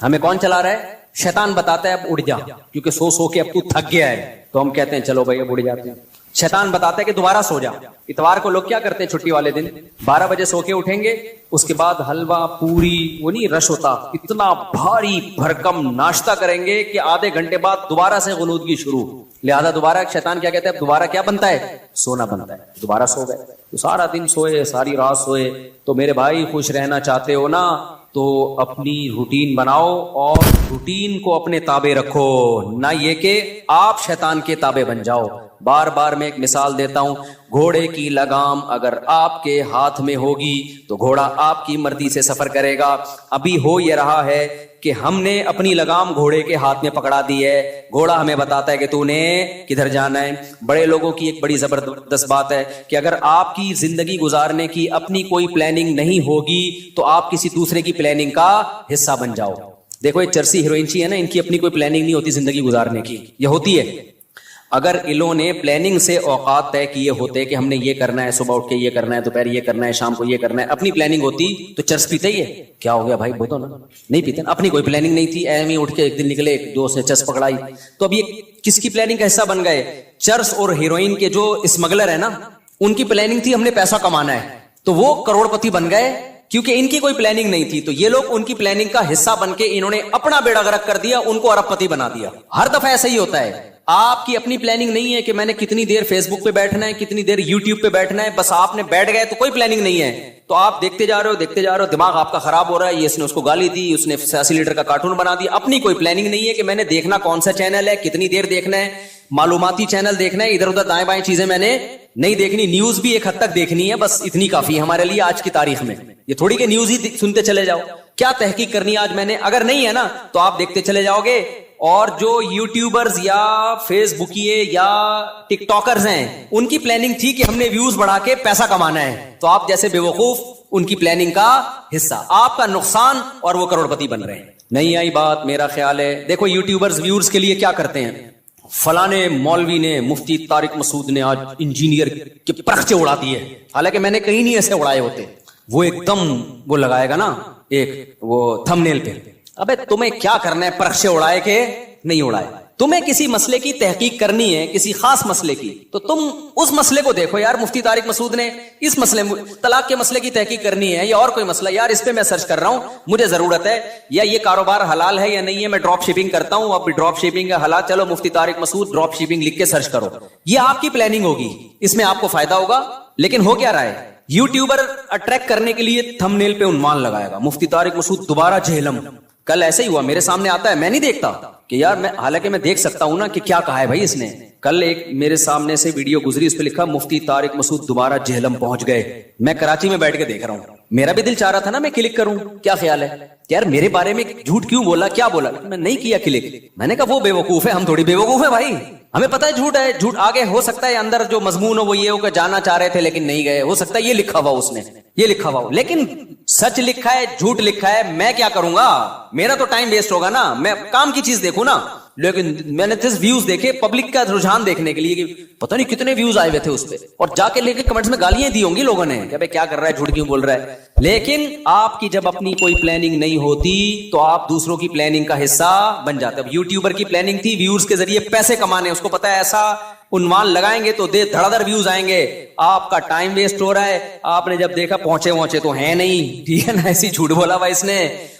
Speaker 2: ہمیں کون چلا رہا ہے, شیطان بتاتا ہے اب اڑ جا, کیونکہ سو کے اب تو تھک گیا ہے. تو ہم کہتے ہیں چلو بھائی اب اڑ جاتے ہیں. شیطان بتاتا ہے کہ دوبارہ سو جا. اتوار کو لوگ کیا کرتے ہیں چھٹی والے دن, 12 بجے سو کے اٹھیں گے, اس کے بعد حلوہ پوری, وہ نہیں رش ہوتا, اتنا بھاری بھرکم ناشتہ کریں گے کہ آدھے گھنٹے بعد دوبارہ سے غنودگی شروع. لہذا دوبارہ شیطان کیا کہتا ہے, دوبارہ کیا بنتا ہے, سونا بنتا ہے. دوبارہ سو گئے تو سارا دن سوئے, ساری رات سوئے. تو میرے بھائی خوش رہنا چاہتے ہو نا, تو اپنی روٹین بناؤ اور روٹین کو اپنے تابع رکھو، نہ یہ کہ آپ شیطان کے تابع بن جاؤ۔ بار بار میں ایک مثال دیتا ہوں، گھوڑے کی لگام اگر آپ کے ہاتھ میں ہوگی تو گھوڑا آپ کی مرضی سے سفر کرے گا۔ ابھی ہو یہ رہا ہے کہ ہم نے اپنی لگام گھوڑے کے ہاتھ میں پکڑا دی ہے، گھوڑا ہمیں بتاتا ہے کہ تو نے کدھر جانا ہے۔ بڑے لوگوں کی ایک بڑی زبردست بات ہے کہ اگر آپ کی زندگی گزارنے کی اپنی کوئی پلاننگ نہیں ہوگی تو آپ کسی دوسرے کی پلاننگ کا حصہ بن جاؤ۔ دیکھو یہ چرسی ہیروئنچی ہے نا، ان کی اپنی کوئی پلاننگ نہیں ہوتی زندگی گزارنے کی، یہ ہوتی ہے اگر انہوں نے پلاننگ سے اوقات طے کیے ہوتے کہ ہم نے یہ کرنا ہے، صبح اٹھ کے یہ کرنا ہے، دوپہر یہ کرنا ہے، شام کو یہ کرنا ہے، اپنی پلاننگ ہوتی تو چرس پیتے ہی ہے؟ کیا ہو گیا بھائی، بتو نا، نہیں پیتے نا، اپنی کوئی پلاننگ نہیں تھی، ایم ہی اٹھ کے ایک دن نکلے، ایک دوست نے چرس پکڑائی، تو اب یہ کس کی پلاننگ کا حصہ بن گئے؟ چرس اور ہیروئن کے جو اسمگلر ہے نا، ان کی پلاننگ تھی ہم نے پیسہ کمانا ہے، تو وہ کروڑ پتی بن گئے کیونکہ ان کی کوئی پلاننگ نہیں تھی، تو یہ لوگ ان کی پلاننگ کا حصہ بن کے انہوں نے اپنا بیڑا غرق کر دیا، ان کو ارب پتی بنا دیا۔ ہر دفعہ ایسا ہی ہوتا ہے، آپ کی اپنی پلاننگ نہیں ہے کہ میں نے کتنی دیر فیس بک پہ بیٹھنا ہے، کتنی دیر یوٹیوب پہ بیٹھنا ہے، بس آپ نے بیٹھ گئے تو کوئی پلاننگ نہیں ہے، تو آپ دیکھتے جا رہے ہو، دماغ آپ کا خراب ہو رہا ہے، یہ اس نے اس کو گالی دی، اس نے 80 لیٹر کا کارٹون بنا دیا، اپنی کوئی پلاننگ نہیں ہے کہ میں نے دیکھنا کون سا چینل ہے، کتنی دیر دیکھنا ہے، معلوماتی چینل دیکھنا ہے، ادھر ادھر دائیں بائیں چیزیں میں نے نہیں دیکھنی، نیوز بھی ایک حد تک دیکھنی ہے، بس اتنی کافی ہے ہمارے لیے آج کی تاریخ میں، یہ تھوڑی کہ نیوز ہی سنتے چلے جاؤ، کیا تحقیق کرنی ہے آج میں نے، اگر نہیں ہے نا تو آپ دیکھتے چلے جاؤ گے۔ اور جو یوٹیوبرز یا فیس بکیے یا ٹک ٹاکرز ہیں، ان کی پلاننگ تھی کہ ہم نے ویوز بڑھا کے پیسہ کمانا ہے، تو آپ جیسے بے وقوف ان کی پلاننگ کا حصہ، آپ کا نقصان اور وہ کروڑ پتی بن رہے ہیں۔ نہیں آئی بات، میرا خیال ہے دیکھو یوٹیوبرز ویورز کے لیے کیا کرتے ہیں، فلانے مولوی نے، مفتی طارق مسعود نے آج انجینئر کے پرخچے اڑا دیے، حالانکہ میں نے کہیں نہیں ایسے اڑائے ہوتے، وہ ایک دم وہ لگائے گا نا ایک وہ تھمبنیل پہ، ابے تمہیں کیا کرنا ہے پرخچے اڑائے کہ نہیں اڑائے، تمہیں کسی مسئلے کی تحقیق کرنی ہے، کسی خاص مسئلے کی، تو تم اس مسئلے کو دیکھو، یار مفتی طارق مسعود نے اس مسئلے طلاق کے مسئلے کی تحقیق کرنی ہے یا اور کوئی مسئلہ، یار اس پہ میں سرچ کر رہا ہوں، مجھے ضرورت ہے، یا یہ کاروبار حلال ہے یا نہیں ہے، میں ڈراپ شپنگ کرتا ہوں، اب ڈراپ شپنگ ہے حلال، چلو مفتی طارق مسعود ڈراپ شپنگ لکھ کے سرچ کرو، یہ آپ کی پلاننگ ہوگی، اس میں آپ کو فائدہ ہوگا، لیکن ہو کیا رہا ہے، یوٹیوبر اٹریکٹ کرنے کے لیے تھمبنیل پہ عنوان لگائے گا مفتی طارق مسعود دوبارہ جہلم، کل ایسے ہی ہوا میرے سامنے آتا ہے، میں نہیں دیکھتا کہ یار میں، حالانکہ میں دیکھ سکتا ہوں نا کہ کیا کہا ہے بھائی اس نے، کل ایک میرے سامنے سے ویڈیو گزری، اس پہ لکھا مفتی طارق مسعود دوبارہ جہلم پہنچ گئے، میں کراچی میں بیٹھ کے دیکھ رہا ہوں، میرا بھی دل چاہ رہا تھا نا میں کلک کروں، کیا خیال ہے کہ یار میرے بارے میں جھوٹ کیوں بولا، کیا بولا، میں نہیں کیا کلک، میں نے کہا وہ بے وقوف ہے، ہم تھوڑی بے وقوف ہے بھائی، ہمیں پتہ ہے جھوٹ ہے، جھوٹ آگے ہو سکتا ہے اندر جو مضمون ہو وہ یہ ہو کہ جانا چاہ رہے تھے لیکن نہیں گئے، ہو سکتا ہے یہ لکھا ہوا اس نے، یہ لکھا ہوا، لیکن سچ لکھا ہے جھوٹ لکھا ہے، میں کیا کروں گا، میرا تو ٹائم ویسٹ ہوگا نا، میں کام کی چیز دیکھوں نا، لیکن میں نے جس ویوز دیکھے پبلک کا رجحان دیکھنے کے لیے کہ پتہ نہیں کتنے ویوز آئے ہوئے تھے اس پہ، اور جا کے لے کے کمنٹس میں گالیاں دی ہوں گی لوگوں نے کہ بھائی کیا کر رہا ہے، جھوٹ کیوں بول رہا ہے، لیکن آپ کی جب اپنی کوئی پلاننگ نہیں ہوتی تو آپ دوسروں کی پلاننگ کا حصہ بن جاتے۔ اب یوٹیوبر کی پلاننگ تھی ویوز کے ذریعے پیسے کمانے، اس کو پتا ہے ایسا عنوان لگائیں گے تو دھڑا دھڑ ویوز آئیں گے، آپ کا ٹائم ویسٹ ہو رہا ہے، آپ نے جب دیکھا پہنچے تو ہیں نہیں، ٹھیک ہے نا، ایسی جھوٹ بولا ہوا اس نے،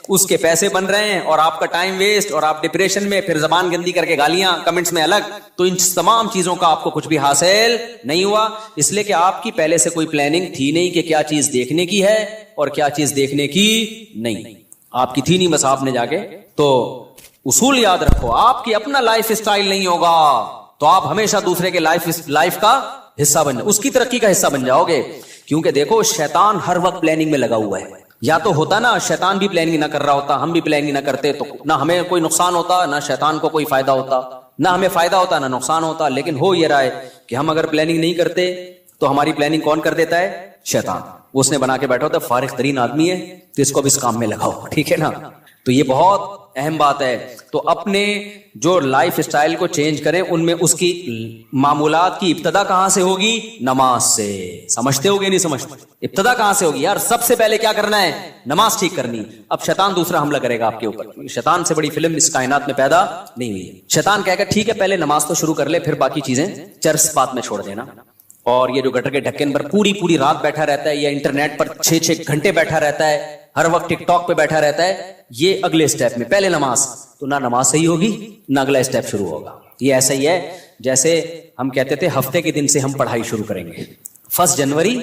Speaker 2: اس کے پیسے بن رہے ہیں اور آپ کا ٹائم ویسٹ، اور آپ ڈپریشن میں، پھر زبان گندی کر کے گالیاں کمنٹس میں الگ، تو ان تمام چیزوں کا آپ کو کچھ بھی حاصل نہیں ہوا، اس لیے کہ آپ کی پہلے سے کوئی پلاننگ تھی نہیں کہ کیا چیز دیکھنے کی ہے اور کیا چیز دیکھنے کی نہیں، آپ کی تھی نہیں، بس آپ نے جا کے، تو اصول یاد رکھو، آپ کی اپنا لائف اسٹائل نہیں ہوگا تو آپ ہمیشہ دوسرے کے لائف کا حصہ بن جاؤ، اس کی ترقی کا حصہ بن جاؤ گے، کیونکہ دیکھو شیطان ہر وقت پلاننگ میں لگا ہوا ہے، یا تو ہوتا نا شیطان بھی پلاننگ نہ کر رہا ہوتا، ہم بھی پلاننگ نہ کرتے تو نہ ہمیں کوئی نقصان ہوتا نہ شیطان کو کوئی فائدہ ہوتا، نہ ہمیں فائدہ ہوتا نہ نقصان ہوتا، لیکن ہو یہ رہا ہے کہ ہم اگر پلاننگ نہیں کرتے تو ہماری پلاننگ کون کر دیتا ہے؟ شیطان، اس نے بنا کے بیٹھا ہوتا ہے، فارغ ترین آدمی ہے تو اس کو اب اس کام میں لگاؤ، ٹھیک ہے نا، تو یہ بہت اہم بات ہے، تو اپنے جو لائف اسٹائل کو چینج کریں، ان میں اس کی معمولات کی ابتدا کہاں سے ہوگی؟ نماز سے، سمجھتے ہوگے نہیں سمجھتے؟ ابتدا کہاں سے ہوگی یار؟ سب سے پہلے کیا کرنا ہے؟ نماز ٹھیک کرنی، اب شیطان دوسرا حملہ کرے گا آپ کے اوپر، شیطان سے بڑی فلم اس کائنات میں پیدا نہیں ہوئی ہے، شیطان کہے گا ٹھیک ہے پہلے نماز تو شروع کر لے، پھر باقی چیزیں چرس بات میں چھوڑ دینا، اور یہ جو گٹر کے ڈھکن پر پوری رات بیٹھا رہتا ہے یا انٹرنیٹ پر 6 گھنٹے بیٹھا رہتا ہے، ہر وقت ٹک ٹاک پہ بیٹھا رہتا ہے، یہ اگلے سٹیپ میں، پہلے نماز، تو نہ نماز صحیح ہوگی نہ اگلا سٹیپ شروع ہوگا۔ یہ ایسا ہی ہے جیسے ہم کہتے تھے ہفتے کے دن سے ہم پڑھائی شروع کریں گے، 1 جنوری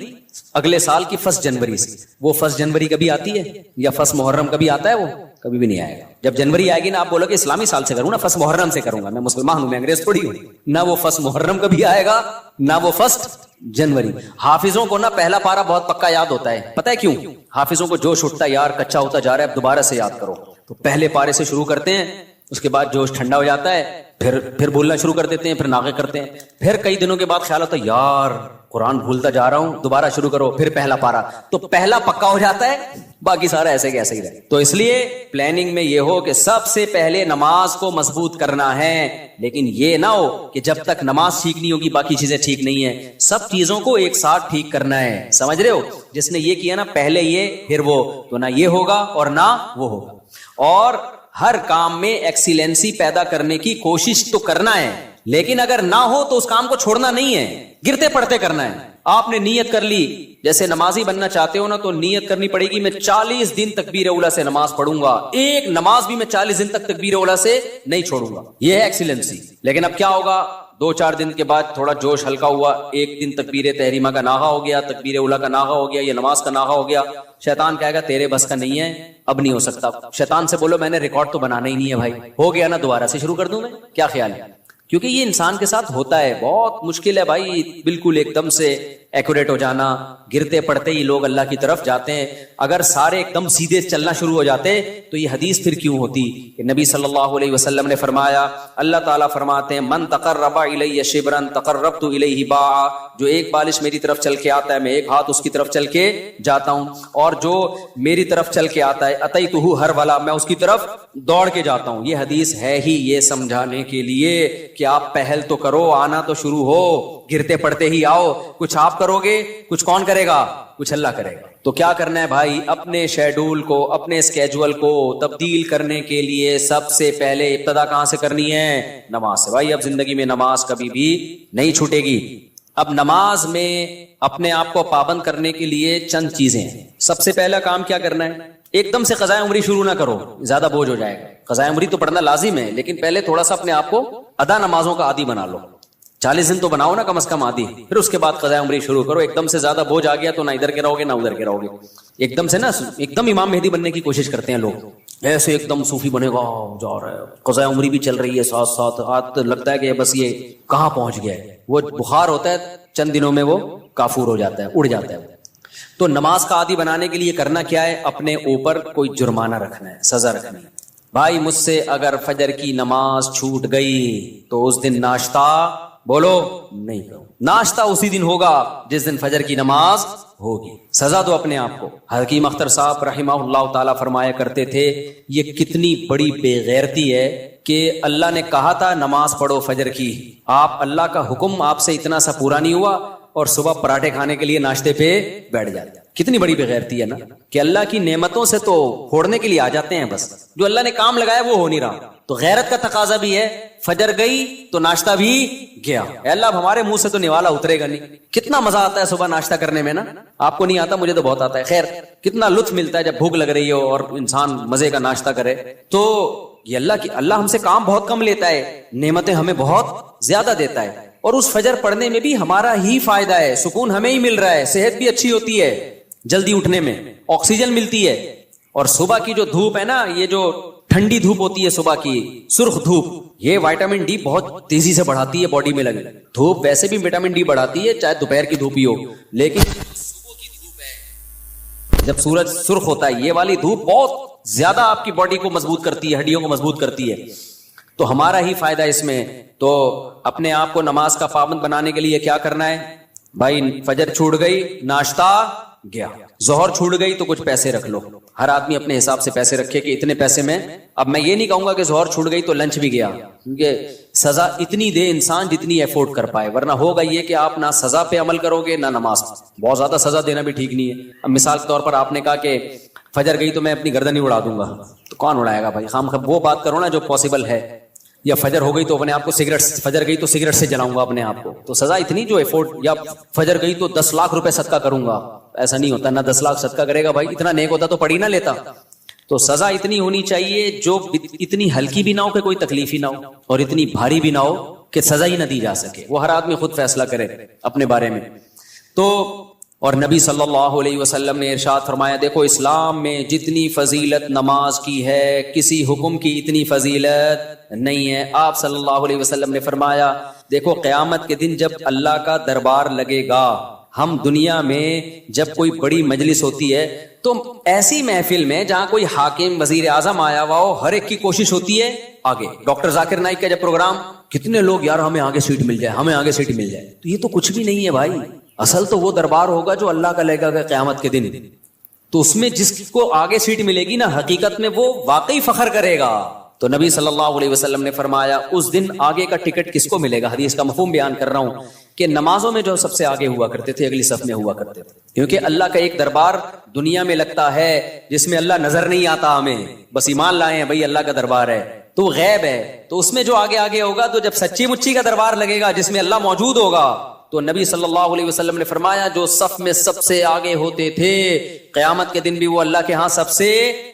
Speaker 2: اگلے سال کی 1 جنوری سے. وہ 1 جنوری کبھی آتی ہے یا 1 محرم کبھی آتا ہے؟ وہ کبھی بھی نہیں آئے گا. جب جنوری آئے گی نا آپ بولو کہ اسلامی سال سے کروں نا، 1 محرم سے کروں گا، میں مسلمان ہوں، میں انگریز تھوڑی ہوں. نہ وہ 1 محرم کبھی آئے گا نہ وہ 1 جنوری. حافظوں کو نا پہلا پارا بہت پکا یاد ہوتا ہے. پتہ ہے کیوں؟ حافظوں کو جوش اٹھتا ہے، یار کچا ہوتا جا رہا ہے، اب دوبارہ سے یاد کرو. تو پہلے پارے سے شروع کرتے ہیں، اس کے بعد جوش ٹھنڈا ہو جاتا ہے، پھر بولنا شروع کر دیتے ہیں، پھر ناغے کرتے ہیں. پھر کئی دنوں کے بعد خیال ہوتا ہے یار قرآن بھولتا جا رہا ہوں، دوبارہ شروع کرو، پھر پہلا پارا. تو پہلا پکا ہو جاتا ہے، باقی سارا ایسے کے ایسے ہی رہے. تو اس لیے پلاننگ میں یہ ہو کہ سب سے پہلے نماز کو مضبوط کرنا ہے، لیکن یہ نہ ہو کہ جب تک نماز ٹھیک نہیں ہوگی باقی چیزیں ٹھیک نہیں ہیں. سب چیزوں کو ایک ساتھ ٹھیک کرنا ہے. سمجھ رہے ہو؟ جس نے یہ کیا نا پہلے یہ پھر وہ، تو نہ یہ ہوگا اور نہ وہ ہوگا. اور ہر کام میں ایکسیلنسی پیدا کرنے کی کوشش تو کرنا ہے، لیکن اگر نہ ہو تو اس کام کو چھوڑنا نہیں ہے، گرتے پڑتے کرنا ہے. آپ نے نیت کر لی، جیسے نمازی بننا چاہتے ہو نا تو نیت کرنی پڑے گی میں 40 دن تکبیر اولیٰ سے نماز پڑھوں گا، ایک نماز بھی میں 40 دن تک تکبیر اولیٰ سے نہیں چھوڑوں گا. یہ ہے ایکسیلنسی. لیکن اب کیا ہوگا؟ 2-4 دن کے بعد تھوڑا جوش ہلکا ہوا، ایک دن تکبیر تحریمہ کا ناغہ ہو گیا، تکبیر اولیٰ کا ناغہ ہو گیا، یہ نماز کا ناغہ ہو گیا. شیطان کہے گا تیرے بس کا نہیں ہے، اب نہیں ہو سکتا. شیطان سے بولو میں نے ریکارڈ تو بنانا ہی نہیں ہے بھائی، ہو گیا نا دوبارہ سے شروع کر دوں میں. کیا خیال ہے؟ کیونکہ یہ انسان کے ساتھ ہوتا ہے، بہت مشکل ہے بھائی بالکل ایک دم سے ایکوریٹ ہو جانا. گرتے پڑتے ہی لوگ اللہ کی طرف جاتے ہیں. اگر سارے ایک دم سیدھے چلنا شروع ہو جاتے تو یہ حدیث پھر کیوں ہوتی کہ نبی صلی اللہ علیہ وسلم نے فرمایا، اللہ تعالیٰ فرماتے ہیں من تقرب الی شبرا تقربت الیہ باعا، جو ایک بالش میری طرف چل کے آتا ہے میں ایک ہاتھ اس کی طرف چل کے جاتا ہوں، اور جو میری طرف چل کے آتا ہے اتیتہ ہرولا، میں اس کی طرف دوڑ کے جاتا ہوں. یہ حدیث ہے ہی یہ سمجھانے کے لیے کہ آپ پہل تو کرو، آنا تو شروع ہو، گرتے پڑتے ہی آؤ. کچھ آپ کرو گے، کچھ کون کرے گا؟ کچھ اللہ کرے گا. تو کیا کرنا ہے بھائی؟ اپنے شیڈول کو، اپنے اسکیجول کو تبدیل کرنے کے لیے سب سے پہلے ابتدا کہاں سے کرنی ہے؟ نماز سے. بھائی اب زندگی میں نماز کبھی بھی نہیں چھوٹے گی. اب نماز میں اپنے آپ کو پابند کرنے کے لیے چند چیزیں ہیں. سب سے پہلا کام کیا کرنا ہے؟ ایک دم سے قضاء عمری شروع نہ کرو، زیادہ بوجھ ہو جائے گا. قضاء عمری تو پڑھنا لازم ہے، لیکن پہلے تھوڑا سا اپنے آپ کو ادا نمازوں کا عادی بنا لو. 40 دن تو بناؤ نا کم از کم عادی، پھر اس کے بعد قضاء عمری شروع کرو. ایک دم سے زیادہ بوجھ آ گیا تو نہ ادھر کے رہو گے نہ ادھر کے رہو گے. ایک دم سے نا ایک دم امام مہدی بننے کی کوشش کرتے ہیں لوگ، ایسے ایک دم صوفی بنے گا جا رہا ہے، قضاء عمری بھی چل رہی ہے ساتھ ساتھ، ہاتھ لگتا ہے کہ بس یہ کہاں پہنچ گیا ہے. وہ بخار ہوتا ہے چند دنوں میں وہ کافور ہو جاتا ہے، اڑ جاتا ہے. تو نماز کا عادی بنانے کے لیے کرنا کیا ہے؟ اپنے اوپر کوئی جرمانہ رکھنا ہے، سزا رکھنی ہے. بھائی مجھ سے اگر فجر کی نماز چھوٹ گئی تو اس دن ناشتہ بولو نہیں کرو. ناشتہ اسی دن ہوگا جس دن فجر کی نماز ہوگی. سزا دو اپنے آپ کو. حکیم اختر صاحب رحمہ اللہ تعالیٰ فرمایا کرتے تھے یہ کتنی بڑی بے غیرتی ہے کہ اللہ نے کہا تھا نماز پڑھو فجر کی، آپ اللہ کا حکم آپ سے اتنا سا پورا نہیں ہوا اور صبح پراٹھے کھانے کے لیے ناشتے پہ بیٹھ جاتے. کتنی بڑی بے غیرتی ہے نا کہ اللہ کی نعمتوں سے تو پھوڑنے کے لیے آ جاتے ہیں، بس جو اللہ نے کام لگایا وہ ہو نہیں رہا. تو غیرت کا تقاضا بھی ہے، فجر گئی تو ناشتہ بھی گیا. اے اللہ اب ہمارے منہ سے تو نوالا اترے گا نہیں. کتنا مزہ آتا ہے صبح ناشتہ کرنے میں نا، آپ کو نہیں آتا، مجھے تو بہت آتا ہے. خیر کتنا لطف ملتا ہے جب بھوک لگ رہی ہو اور انسان مزے کا ناشتہ کرے. تو یہ اللہ ہم سے کام بہت کم لیتا ہے، نعمتیں ہمیں بہت زیادہ دیتا ہے. اور اس فجر پڑھنے میں بھی ہمارا ہی فائدہ ہے، سکون ہمیں ہی مل رہا ہے، صحت بھی اچھی ہوتی ہے، جلدی اٹھنے میں آکسیجن ملتی ہے. اور صبح کی جو دھوپ ہے نا، یہ جو ٹھنڈی دھوپ ہوتی ہے صبح کی سرخ دھوپ، یہ وائٹامن ڈی بہت تیزی سے بڑھاتی ہے باڈی میں لگے. دھوپ ویسے بھی وٹامن ڈی بڑھاتی ہے چاہے دوپہر کی دھوپ ہی ہو، لیکن صبح کی دھوپ ہے جب سورج سرخ ہوتا ہے، یہ والی دھوپ بہت زیادہ آپ کی باڈی کو مضبوط کرتی ہے، ہڈیوں کو مضبوط کرتی ہے. تو ہمارا ہی فائدہ اس میں. تو اپنے آپ کو نماز کا پابند بنانے کے لیے کیا کرنا ہے بھائی؟ فجر چھوٹ گئی ناشتہ گیا، ظہر چھوٹ گئی تو کچھ پیسے رکھ لو. ہر آدمی اپنے حساب سے پیسے رکھے کہ اتنے پیسے میں. اب میں یہ نہیں کہوں گا کہ ظہر چھوٹ گئی تو لنچ بھی گیا، کیونکہ سزا اتنی دے انسان جتنی افورڈ کر پائے، ورنہ ہوگا یہ کہ آپ نہ سزا پہ عمل کرو گے نہ نماز. بہت زیادہ سزا دینا بھی ٹھیک نہیں ہے. اب مثال کے طور پر آپ نے کہا کہ فجر گئی تو میں اپنی گردن ہی اڑا دوں گا، تو کون اڑائے گا بھائی؟ خام وہ بات کرو نا جو پاسبل ہے. یا فجر ہو گئی تو اپنے آپ کو سگریٹ، فجر گئی تو سگریٹ سے جلاؤں گا اپنے آپ کو، تو سزا اتنی جو افورڈ. یا فجر گئی تو 10 لاکھ روپے صدقہ کروں گا، ایسا نہیں ہوتا. نہ 10 لاکھ صدقہ کرے گا بھائی، اتنا نیک ہوتا تو پڑھی نہ لیتا. تو سزا اتنی ہونی چاہیے جو اتنی ہلکی بھی نہ ہو کہ کوئی تکلیف ہی نہ ہو، اور اتنی بھاری بھی نہ ہو کہ سزا ہی نہ دی جا سکے. وہ ہر آدمی خود فیصلہ کرے اپنے بارے میں. تو اور نبی صلی اللہ علیہ وسلم نے ارشاد فرمایا دیکھو اسلام میں جتنی فضیلت نماز کی ہے کسی حکم کی اتنی فضیلت نہیں ہے. آپ صلی اللہ علیہ وسلم نے فرمایا دیکھو قیامت کے دن جب اللہ کا دربار لگے گا, ہم دنیا میں جب کوئی بڑی مجلس ہوتی ہے تو ایسی محفل میں جہاں کوئی حاکم وزیر اعظم آیا ہوا ہو, ہر ایک کی کوشش ہوتی ہے آگے. ڈاکٹر ذاکر نائک کا جب پروگرام, کتنے لوگ یار ہمیں آگے سیٹ مل جائے, ہمیں آگے سیٹ مل جائے. تو یہ تو کچھ بھی نہیں ہے بھائی. اصل تو وہ دربار ہوگا جو اللہ کا لگے گا قیامت کے دن. تو اس میں جس کو آگے سیٹ ملے گی نا, حقیقت میں وہ واقعی فخر کرے گا. تو نبی صلی اللہ علیہ وسلم نے فرمایا اس دن آگے کا ٹکٹ کس کو ملے گا. حدیث کا مفہوم بیان کر رہا ہوں کہ نمازوں میں جو سب سے آگے ہوا کرتے تھے, اگلی صف میں ہوا کرتے تھے, کیونکہ اللہ کا ایک دربار دنیا میں لگتا ہے جس میں اللہ نظر نہیں آتا ہمیں, بس ایمان لائے ہیں بھائی اللہ کا دربار ہے تو غیب ہے. تو اس میں جو آگے آگے ہوگا, تو جب سچی مچی کا دربار لگے گا جس میں اللہ موجود ہوگا, تو نبی صلی اللہ علیہ وسلم نے فرمایا جو صف میں سب سے آگے ہوتے تھے قیامت کے دن بھی وہ اللہ کے ہاں سب سے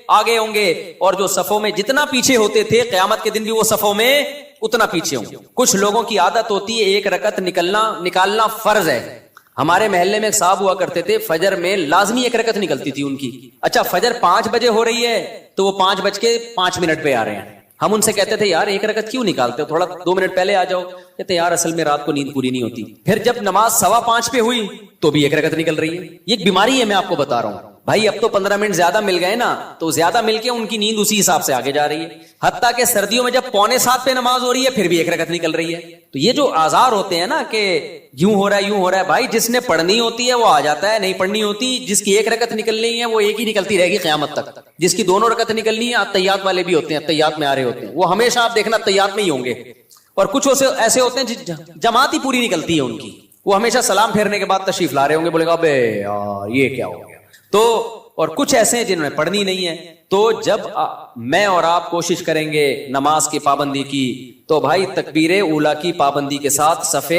Speaker 2: آگے ہوں گے, اور جو صفوں میں جتنا پیچھے ہوتے تھے قیامت کے دن بھی وہ صفوں میں اتنا پیچھے ہوں گے. کچھ لوگوں کی عادت ہوتی ہے ایک رکعت نکالنا فرض ہے. ہمارے محلے میں ایک صاحب ہوا کرتے تھے, فجر میں لازمی ایک رکعت نکلتی تھی ان کی. اچھا فجر 5 بجے ہو رہی ہے تو وہ 5:05 پہ آ رہے ہیں. ہم ان سے کہتے تھے یار ایک رکعت کیوں نکالتے ہو, تھوڑا 2 منٹ پہلے آ جاؤ. کہتے یار اصل میں رات کو نیند پوری نہیں ہوتی. پھر جب نماز 5:15 پہ ہوئی تو بھی ایک رکعت نکل رہی ہے. یہ ایک بیماری ہے, میں آپ کو بتا رہا ہوں بھائی. اب تو 15 منٹ زیادہ مل گئے نا, تو زیادہ مل کے ان کی نیند اسی حساب سے آگے جا رہی ہے. حتیٰ کہ سردیوں میں جب 6:45 پہ نماز ہو رہی ہے پھر بھی ایک رکعت نکل رہی ہے. تو یہ جو آزار ہوتے ہیں نا کہ یوں ہو رہا ہے بھائی, جس نے پڑھنی ہوتی ہے وہ آ جاتا ہے, نہیں پڑھنی ہوتی, جس کی ایک رکعت نکلنی ہے وہ ایک ہی نکلتی رہے گی قیامت تک. جس کی 2 رکعت نکلنی ہے, اتحیات والے بھی ہوتے ہیں, اتحیات میں آ رہے ہوتے ہیں, وہ ہمیشہ آپ دیکھنا اتحیات میں ہی ہوں گے. اور کچھ ایسے ہوتے ہیں جماعت ہی پوری نکلتی ہے ان کی, وہ ہمیشہ سلام پھیرنے کے بعد تشریف لا رہے ہوں گے, بولے گا ابے یہ کیا ہو گیا. تو اور کچھ ایسے ہیں جنہوں نے پڑھنی نہیں ہے. تو جب میں اور آپ کوشش کریں گے نماز کی پابندی کی, تو بھائی تکبیر اولیٰ کی پابندی کے ساتھ صف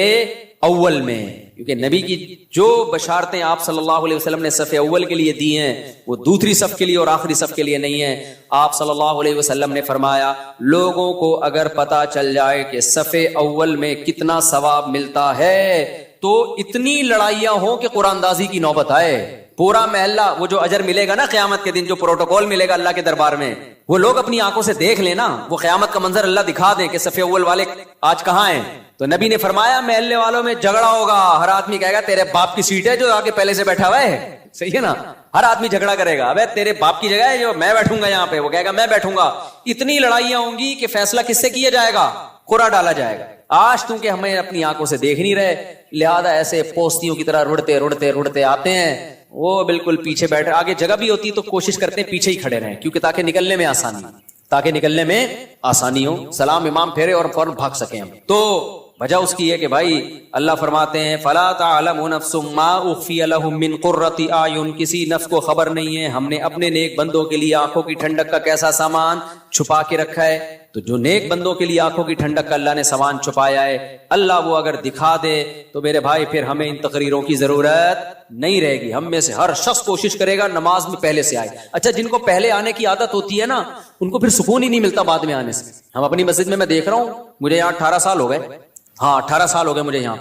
Speaker 2: اول میں, کیونکہ نبی کی جو بشارتیں آپ صلی اللہ علیہ وسلم نے صف اول کے لیے دی ہیں وہ دوسری صف کے لیے اور آخری صف کے لیے نہیں ہے. آپ صلی اللہ علیہ وسلم نے فرمایا لوگوں کو اگر پتا چل جائے کہ صف اول میں کتنا ثواب ملتا ہے تو اتنی لڑائیاں ہوں کہ قرآن اندازی کی نوبت آئے. پورا محلہ, وہ جو اجر ملے گا نا قیامت کے دن, جو پروٹوکول ملے گا اللہ کے دربار میں, وہ لوگ اپنی آنکھوں سے دیکھ لینا, وہ قیامت کا منظر اللہ دکھا دیں کہ صف اول والے آج کہاں ہیں. تو نبی نے فرمایا محلے والوں میں جھگڑا ہوگا, ہر آدمی کہے گا تیرے باپ کی سیٹ ہے جو آگے پہلے سے بیٹھا ہوا ہے, صحیح ہے نا. ہر آدمی جھگڑا کرے گا, ابے تیرے باپ کی جگہ ہے جو میں بیٹھوں گا یہاں پہ, وہ کہے گا میں بیٹھوں گا. اتنی لڑائیاں ہوں گی کہ فیصلہ کس سے کیا جائے گا, قرعہ ڈالا جائے گا. آج تم کہ ہمیں اپنی آنکھوں سے دیکھ نہیں رہے, لہذا ایسے پوستیوں کی طرح رڑتے آتے ہیں, وہ بالکل پیچھے بیٹھے. آگے جگہ بھی ہوتی تو کوشش کرتے ہیں پیچھے ہی کھڑے رہیں, کیونکہ تاکہ نکلنے میں آسانی ہو, سلام امام پھیرے اور فوراً بھاگ سکیں ہم. تو وجہ اس کی ہے کہ بھائی اللہ فرماتے ہیں فلا تعلم نفس ما اخفی لهم من قرۃ اعین, کسی نفس کو خبر نہیں ہے ہم نے اپنے نیک بندوں کے لیے آنکھوں کی ٹھنڈک کا کیسا سامان چھپا کے رکھا ہے. تو جو نیک بندوں کے لیے آنکھوں کی ٹھنڈک کا اللہ نے سامان چھپایا ہے, اللہ وہ اگر دکھا دے تو میرے بھائی پھر ہمیں ان تقریروں کی ضرورت نہیں رہے گی. ہم میں سے ہر شخص کوشش کرے گا نماز میں پہلے سے آئے. اچھا جن کو پہلے آنے کی عادت ہوتی ہے نا, ان کو پھر سکون ہی نہیں ملتا بعد میں آنے سے. ہم اپنی مسجد میں دیکھ رہا ہوں, مجھے یہاں 18 سال ہو گئے, 18 سال ہو گئے مجھے یہاں.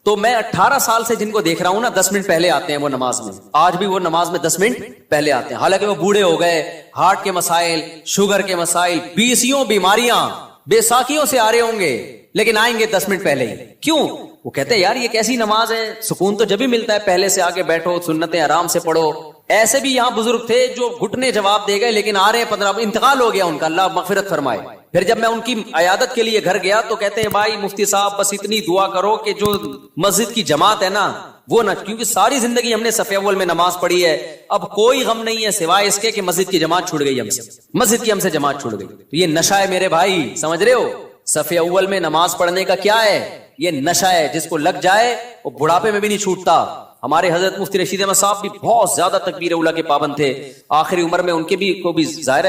Speaker 2: تو میں 18 سال سے جن کو دیکھ رہا ہوں نا 10 منٹ پہلے آتے ہیں وہ نماز میں, آج بھی وہ نماز میں 10 منٹ پہلے آتے ہیں. حالانکہ وہ بوڑھے ہو گئے, ہارٹ کے مسائل, شوگر کے مسائل, 20 بیماریاں, بے ساکھیوں سے آ رہے ہوں گے, لیکن آئیں گے 10 منٹ پہلے ہی. کیوں؟ وہ کہتے ہیں یار یہ کیسی نماز ہے, سکون تو جب ہی ملتا ہے پہلے سے آگے بیٹھو, سنتیں آرام سے پڑھو. ایسے بھی یہاں بزرگ تھے جو گھٹنے جواب دے گئے, لیکن آ رہے ہیں 15, انتقال ہو گیا ان کا, اللہ مغفرت فرمائے. پھر جب میں ان کی عیادت کے لیے گھر گیا تو کہتے ہیں بھائی مفتی صاحب بس اتنی دعا کرو کہ جو مسجد کی جماعت ہے نا وہ نہ, کیونکہ ساری زندگی ہم نے صف اول میں نماز پڑھی ہے, اب کوئی غم نہیں ہے سوائے اس کے کہ مسجد کی جماعت چھوٹ گئی ہم سے, مسجد کی ہم سے جماعت چھوٹ گئی. تو یہ نشہ ہے میرے بھائی, سمجھ رہے ہو, صف اول میں نماز پڑھنے کا کیا ہے, یہ نشہ ہے, جس کو لگ جائے وہ بڑھاپے میں بھی نہیں چھوٹتا. ہمارے حضرت مفتی رشید احمد صاحب بھی بہت زیادہ تکبیر اولیٰ کے پابند تھے, آخری عمر میں ان کے بھی کو بھی ظاہر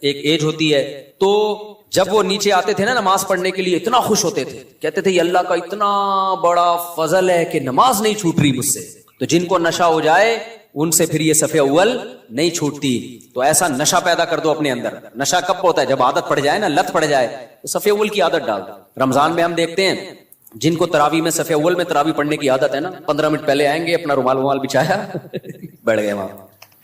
Speaker 2: ایک ایج ہوتی ہے. تو جب وہ نیچے آتے تھے نا نماز پڑھنے کے لیے اتنا خوش ہوتے تھے, کہتے تھے یہ اللہ کا اتنا بڑا فضل ہے کہ نماز نہیں چھوٹ رہی مجھ سے. تو جن کو نشہ ہو جائے ان سے پھر یہ صف اول نہیں چھوٹتی. تو ایسا نشہ پیدا کر دو اپنے اندر. نشہ کب ہوتا ہے؟ جب عادت پڑ جائے نا, لت پڑ جائے, تو صف اول کی عادت ڈال دو. رمضان میں ہم دیکھتے ہیں جن کو تراوی میں صف اول میں تراوی پڑھنے کی عادت ہے نا، 15 منٹ پہلے آئیں گے، اپنا رومال بچھایا بیٹھ گئے وہاں.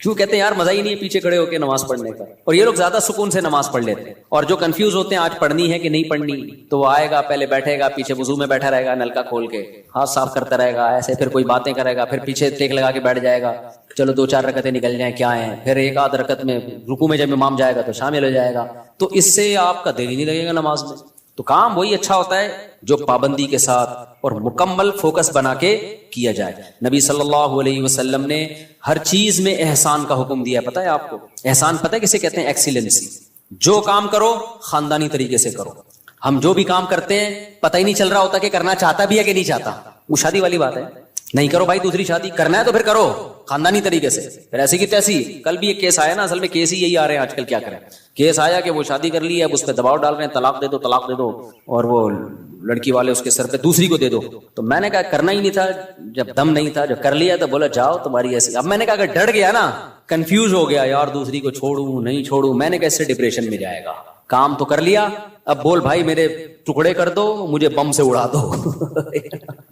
Speaker 2: کیوں کہتے ہیں یار مزہ ہی نہیں ہے پیچھے کھڑے ہو کے نماز پڑھنے کا. اور یہ لوگ زیادہ سکون سے نماز پڑھ لیتے ہیں. اور جو کنفیوز ہوتے ہیں آج پڑھنی ہے کہ نہیں پڑھنی، تو وہ آئے گا، پہلے بیٹھے گا، پیچھے وضو میں بیٹھا رہے گا، نلکا کھول کے ہاتھ صاف کرتا رہے گا ایسے، پھر کوئی باتیں کرے گا، پھر پیچھے ٹیک لگا کے بیٹھ جائے گا، چلو 2-4 رکعتیں نکل جائیں کیا ہیں، پھر ایک آدھ رکعت میں رکوع میں جب امام جائے گا تو شامل ہو جائے گا. تو اس سے آپ کا دل ہی نہیں لگے گا نماز میں. تو کام وہی اچھا ہوتا ہے جو پابندی کے ساتھ اور مکمل فوکس بنا کے کیا جائے. نبی صلی اللہ علیہ وسلم نے ہر چیز میں احسان کا حکم دیا ہے. پتہ ہے آپ کو احسان پتہ ہے کسے کہتے ہیں؟ ایکسیلنسی. جو کام کرو خاندانی طریقے سے کرو. ہم جو بھی کام کرتے ہیں پتہ ہی نہیں چل رہا ہوتا کہ کرنا چاہتا بھی ہے کہ نہیں چاہتا. وہ شادی والی بات ہے، نہیں کرو بھائی دوسری شادی، کرنا ہے تو پھر کرو خاندانی طریقے سے. پھر ایسی کی تیسی. کل بھی ایک کیس آیا نا، اصل میں کیس ہی یہی آ رہے ہیں آج کل. کیا کریں، کیس آیا کہ وہ شادی کر لی ہے، اب اس پہ دباؤ ڈال رہے ہیں طلاق دے دو طلاق دے دو، اور وہ لڑکی والے اس کے سر پہ دوسری کو دے دو. تو میں نے کہا کرنا ہی نہیں تھا جب دم نہیں تھا، جب کر لیا تو بولا جاؤ تمہاری ایسی. اب میں نے کہا اگر ڈر گیا نا، کنفیوز ہو گیا یار دوسری کو چھوڑوں نہیں چھوڑوں، میں نے کہا اس سے ڈپریشن میں جائے گا. کام تو کر لیا، اب بول بھائی میرے ٹکڑے کر دو، مجھے بم سے اڑا دو.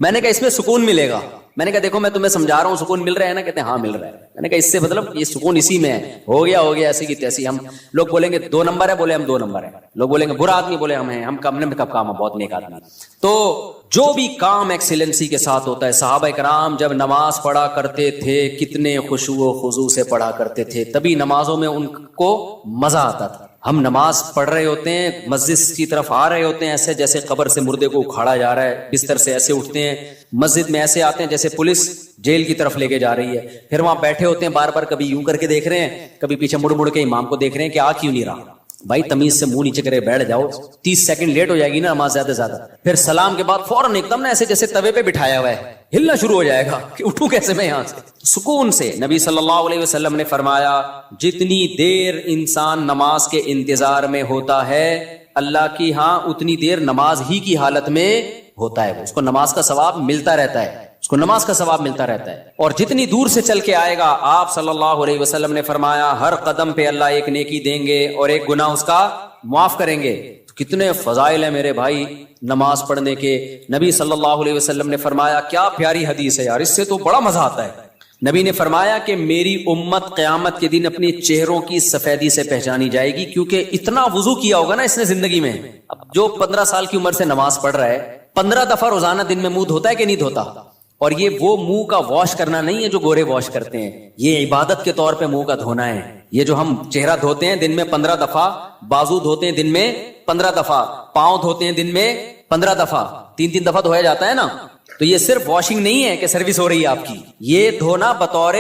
Speaker 2: میں نے کہا اس میں سکون ملے گا. میں نے کہا دیکھو میں تمہیں سمجھا رہا ہوں سکون مل رہا ہے نا؟ کہتے ہیں ہاں مل رہا ہے. میں نے کہا اس سے مطلب یہ سکون اسی میں ہے. ہو گیا ایسی کی تیسی. ہم لوگ بولیں گے 2 نمبر ہے، بولے ہم 2 نمبر ہیں. لوگ بولیں گے برا آدمی، بولے ہم ہیں. ہم کم نے کب کام ہے بہت نیک آدمی. تو جو بھی کام ایکسیلنسی کے ساتھ ہوتا ہے. صحابہ کرام جب نماز پڑھا کرتے تھے کتنے خشوع و خضوع سے پڑھا کرتے تھے، تبھی نمازوں میں ان کو مزہ آتا تھا. ہم نماز پڑھ رہے ہوتے ہیں، مسجد کی طرف آ رہے ہوتے ہیں ایسے جیسے قبر سے مردے کو اکھاڑا جا رہا ہے، بستر سے ایسے اٹھتے ہیں، مسجد میں ایسے آتے ہیں جیسے پولیس جیل کی طرف لے کے جا رہی ہے. پھر وہاں بیٹھے ہوتے ہیں بار بار، کبھی یوں کر کے دیکھ رہے ہیں، کبھی پیچھے مڑ مڑ کے امام کو دیکھ رہے ہیں کہ آ کیوں نہیں رہا. بھائی تمیز سے منہ نیچے کرے بیٹھ جاؤ، 30 سیکنڈ لیٹ ہو جائے گی نا نماز زیادہ سے زیادہ. پھر سلام کے بعد فوراً ایک دم نا ایسے جیسے توے پہ بٹھایا ہوا ہے، ہلنا شروع ہو جائے گا کہ اٹھوں کیسے میں یہاں سے. سکون سے. نبی صلی اللہ علیہ وسلم نے فرمایا جتنی دیر انسان نماز کے انتظار میں ہوتا ہے اللہ کی ہاں اتنی دیر نماز ہی کی حالت میں ہوتا ہے. اس کو نماز کا ثواب ملتا رہتا ہے، اس کو نماز کا ثواب ملتا رہتا ہے. اور جتنی دور سے چل کے آئے گا، آپ صلی اللہ علیہ وسلم نے فرمایا ہر قدم پہ اللہ ایک نیکی دیں گے اور ایک گناہ اس کا معاف کریں گے. کتنے فضائل ہیں میرے بھائی نماز پڑھنے کے. نبی صلی اللہ علیہ وسلم نے فرمایا، کیا پیاری حدیث ہے یار، اس سے تو بڑا مزہ آتا ہے. نبی نے فرمایا کہ میری امت قیامت کے دن اپنی چہروں کی سفیدی سے پہچانی جائے گی، کیونکہ اتنا وضو کیا ہوگا نا اس نے زندگی میں. اب جو 15 سال کی عمر سے نماز پڑھ رہا ہے، 15 دفعہ روزانہ دن میں منہ دھوتا ہے کہ نہیں دھوتا؟ اور یہ وہ منہ کا واش کرنا نہیں ہے جو گورے واش کرتے ہیں، یہ عبادت کے طور پہ منہ کا دھونا ہے. یہ جو ہم چہرہ دھوتے ہیں دن میں 15 دفعہ، بازو دھوتے ہیں دن میں 15 دفعہ، پاؤں دھوتے ہیں دن میں 15 دفعہ، 3 دفعہ دھویا جاتا ہے نا. تو یہ صرف واشنگ نہیں ہے کہ سروس ہو رہی ہے آپ کی، یہ دھونا بطور